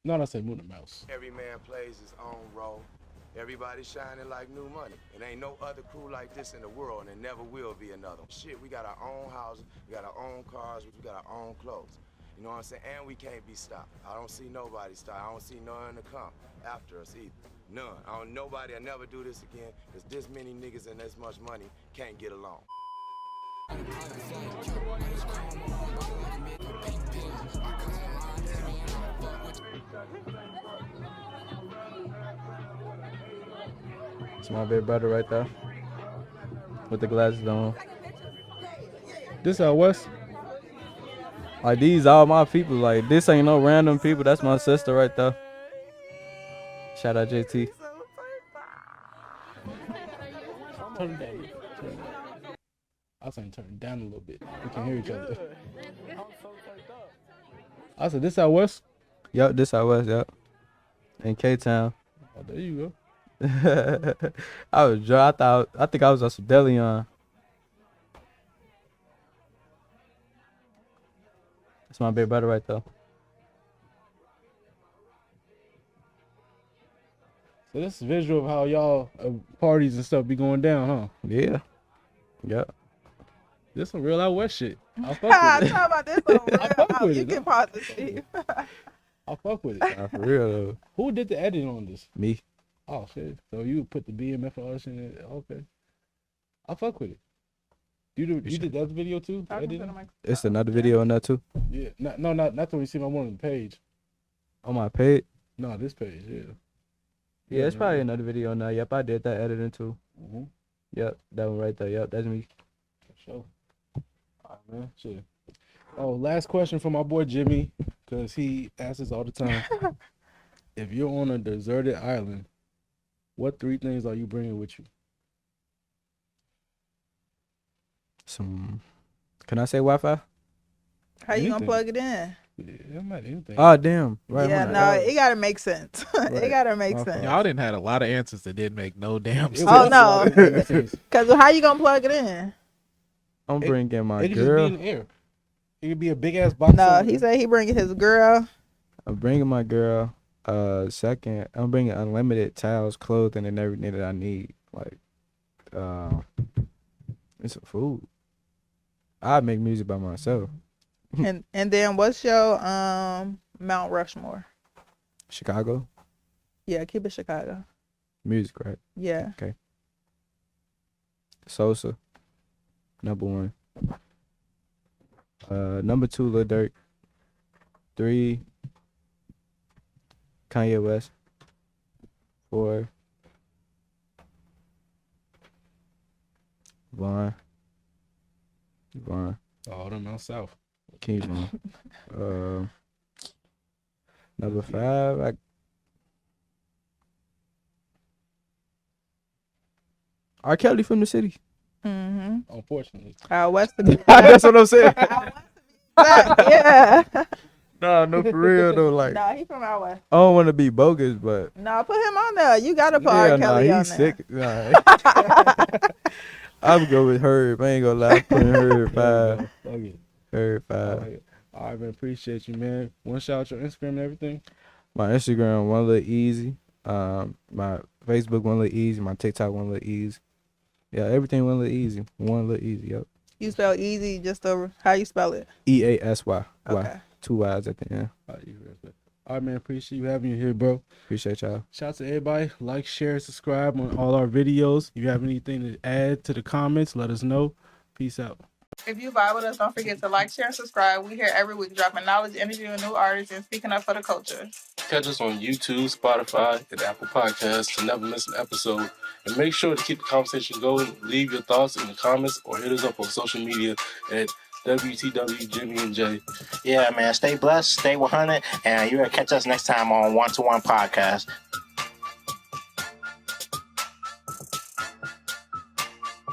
[SPEAKER 3] No, I say Moon and Mouse.
[SPEAKER 5] Every man plays his own role. Everybody shining like new money. It ain't no other crew like this in the world, and there never will be another. Shit, we got our own houses, we got our own cars, we got our own clothes. You know what I'm saying? And we can't be stopped. I don't see nobody stop. I don't see none to come after us either. None. Nobody. I never do this again, because this many niggas and this much money can't get along.
[SPEAKER 6] It's my big brother right there with the glasses on.
[SPEAKER 3] This out west.
[SPEAKER 6] Like these all my people. Like this ain't no random people. That's my sister right there. Shout out JT.
[SPEAKER 3] Turn it down. I was saying turn it down a little bit. We can hear each other. I said this out west.
[SPEAKER 6] Yup, this out west. Yup. In K-Town.
[SPEAKER 3] Oh, there you go.
[SPEAKER 6] I was drunk. I think I was on some Deleon. That's my big brother right there.
[SPEAKER 3] So this is visual of how y'all parties and stuff be going down, huh?
[SPEAKER 6] Yeah. Yep.
[SPEAKER 3] This some real out west shit. I fuck
[SPEAKER 2] Talk
[SPEAKER 3] with it.
[SPEAKER 2] about this one.
[SPEAKER 3] I fuck with
[SPEAKER 2] You
[SPEAKER 3] it.
[SPEAKER 2] can pause it, Steve.
[SPEAKER 3] I fuck with it.
[SPEAKER 6] Nah, for real though.
[SPEAKER 3] Who did the editing on this?
[SPEAKER 6] Me.
[SPEAKER 3] Oh shit. So you put the BMF and all that shit in it. Okay. I fuck with it. You did that video too? The editing?
[SPEAKER 6] It's another video on that too.
[SPEAKER 3] Yeah. Not the one you see my one on the page.
[SPEAKER 6] On my page.
[SPEAKER 3] No, this page, yeah.
[SPEAKER 6] Yeah, it's probably another video on that. Yep, I did that editing too.
[SPEAKER 3] Mm-hmm.
[SPEAKER 6] Yep, that one right there. Yep, that's me.
[SPEAKER 3] For sure. All right, man. Shit. Oh, last question for my boy Jimmy, because he asks this all the time. If you're on a deserted island, what 3 things are you bringing with you?
[SPEAKER 6] Can I say Wi-Fi?
[SPEAKER 2] How you gonna
[SPEAKER 3] Anything.
[SPEAKER 2] plug it in?
[SPEAKER 3] Yeah, it might anything.
[SPEAKER 6] Oh, damn. Right.
[SPEAKER 2] Yeah,
[SPEAKER 6] hold
[SPEAKER 2] no,
[SPEAKER 6] on.
[SPEAKER 2] it gotta make sense. It gotta make
[SPEAKER 6] My
[SPEAKER 2] sense.
[SPEAKER 4] Y'all didn't had a lot of answers that didn't make no damn sense.
[SPEAKER 2] Oh no,
[SPEAKER 3] It
[SPEAKER 2] because how you gonna plug it in?
[SPEAKER 6] I'm bringing my
[SPEAKER 3] could just be
[SPEAKER 6] girl.
[SPEAKER 3] in the air. It could be a big ass box.
[SPEAKER 2] No, he said he bringing his girl.
[SPEAKER 6] I'm bringing my girl. Second, I'm bringing unlimited towels, clothing, and everything that I need. Like, it's some food. I make music by myself.
[SPEAKER 2] and then what's your Mount Rushmore?
[SPEAKER 6] Chicago
[SPEAKER 2] Yeah, keep it Chicago.
[SPEAKER 6] music, right?
[SPEAKER 2] Yeah.
[SPEAKER 6] Sosa, number 1. Number 2, Lil Durk. 3, Kanye West. 4, Vaughn.
[SPEAKER 3] All them down south.
[SPEAKER 6] Keep on. Number 5. R. Kelly from the city.
[SPEAKER 2] Mm-hmm.
[SPEAKER 3] Unfortunately.
[SPEAKER 2] West.
[SPEAKER 6] That's what I'm saying.
[SPEAKER 2] Yeah.
[SPEAKER 6] No, for real though. Like,
[SPEAKER 2] No, he from out west.
[SPEAKER 6] I don't want to be bogus, but
[SPEAKER 2] No, put him on there. You gotta put R. Kelly on
[SPEAKER 6] he's
[SPEAKER 2] there.
[SPEAKER 6] sick. Nah. I'm go with Herb. I ain't gonna lie. I'm putting Herb 5.
[SPEAKER 3] Okay.
[SPEAKER 6] Herb 5.
[SPEAKER 3] All right, man. Appreciate you, man. Want to shout out your Instagram and everything?
[SPEAKER 6] My Instagram, One Lil Easyy. My Facebook, One Lil Easyy. My TikTok, One Lil Easyy. Yeah, everything One Lil Easyy. One Lil Easyy. Yep.
[SPEAKER 2] You spell easy just how you spell it?
[SPEAKER 6] EASY.
[SPEAKER 2] Okay.
[SPEAKER 6] 2 Y's at the end.
[SPEAKER 3] All right, man. Appreciate you having you here, bro.
[SPEAKER 6] Appreciate y'all.
[SPEAKER 3] Shout out to everybody. Like, share, subscribe on all our videos. If you have anything to add to the comments, let us know. Peace out.
[SPEAKER 2] If you vibe with us, don't forget to like, share, and subscribe. We here every week dropping knowledge, interviewing new artists, and speaking up for the culture.
[SPEAKER 10] Catch us on YouTube, Spotify, and Apple Podcasts to never miss an episode. And make sure to keep the conversation going. Leave your thoughts in the comments or hit us up on social media at WTW Jimmy and Jay.
[SPEAKER 1] Yeah, man. Stay blessed, stay 100, and you're going to catch us next time on One-to-One Podcast.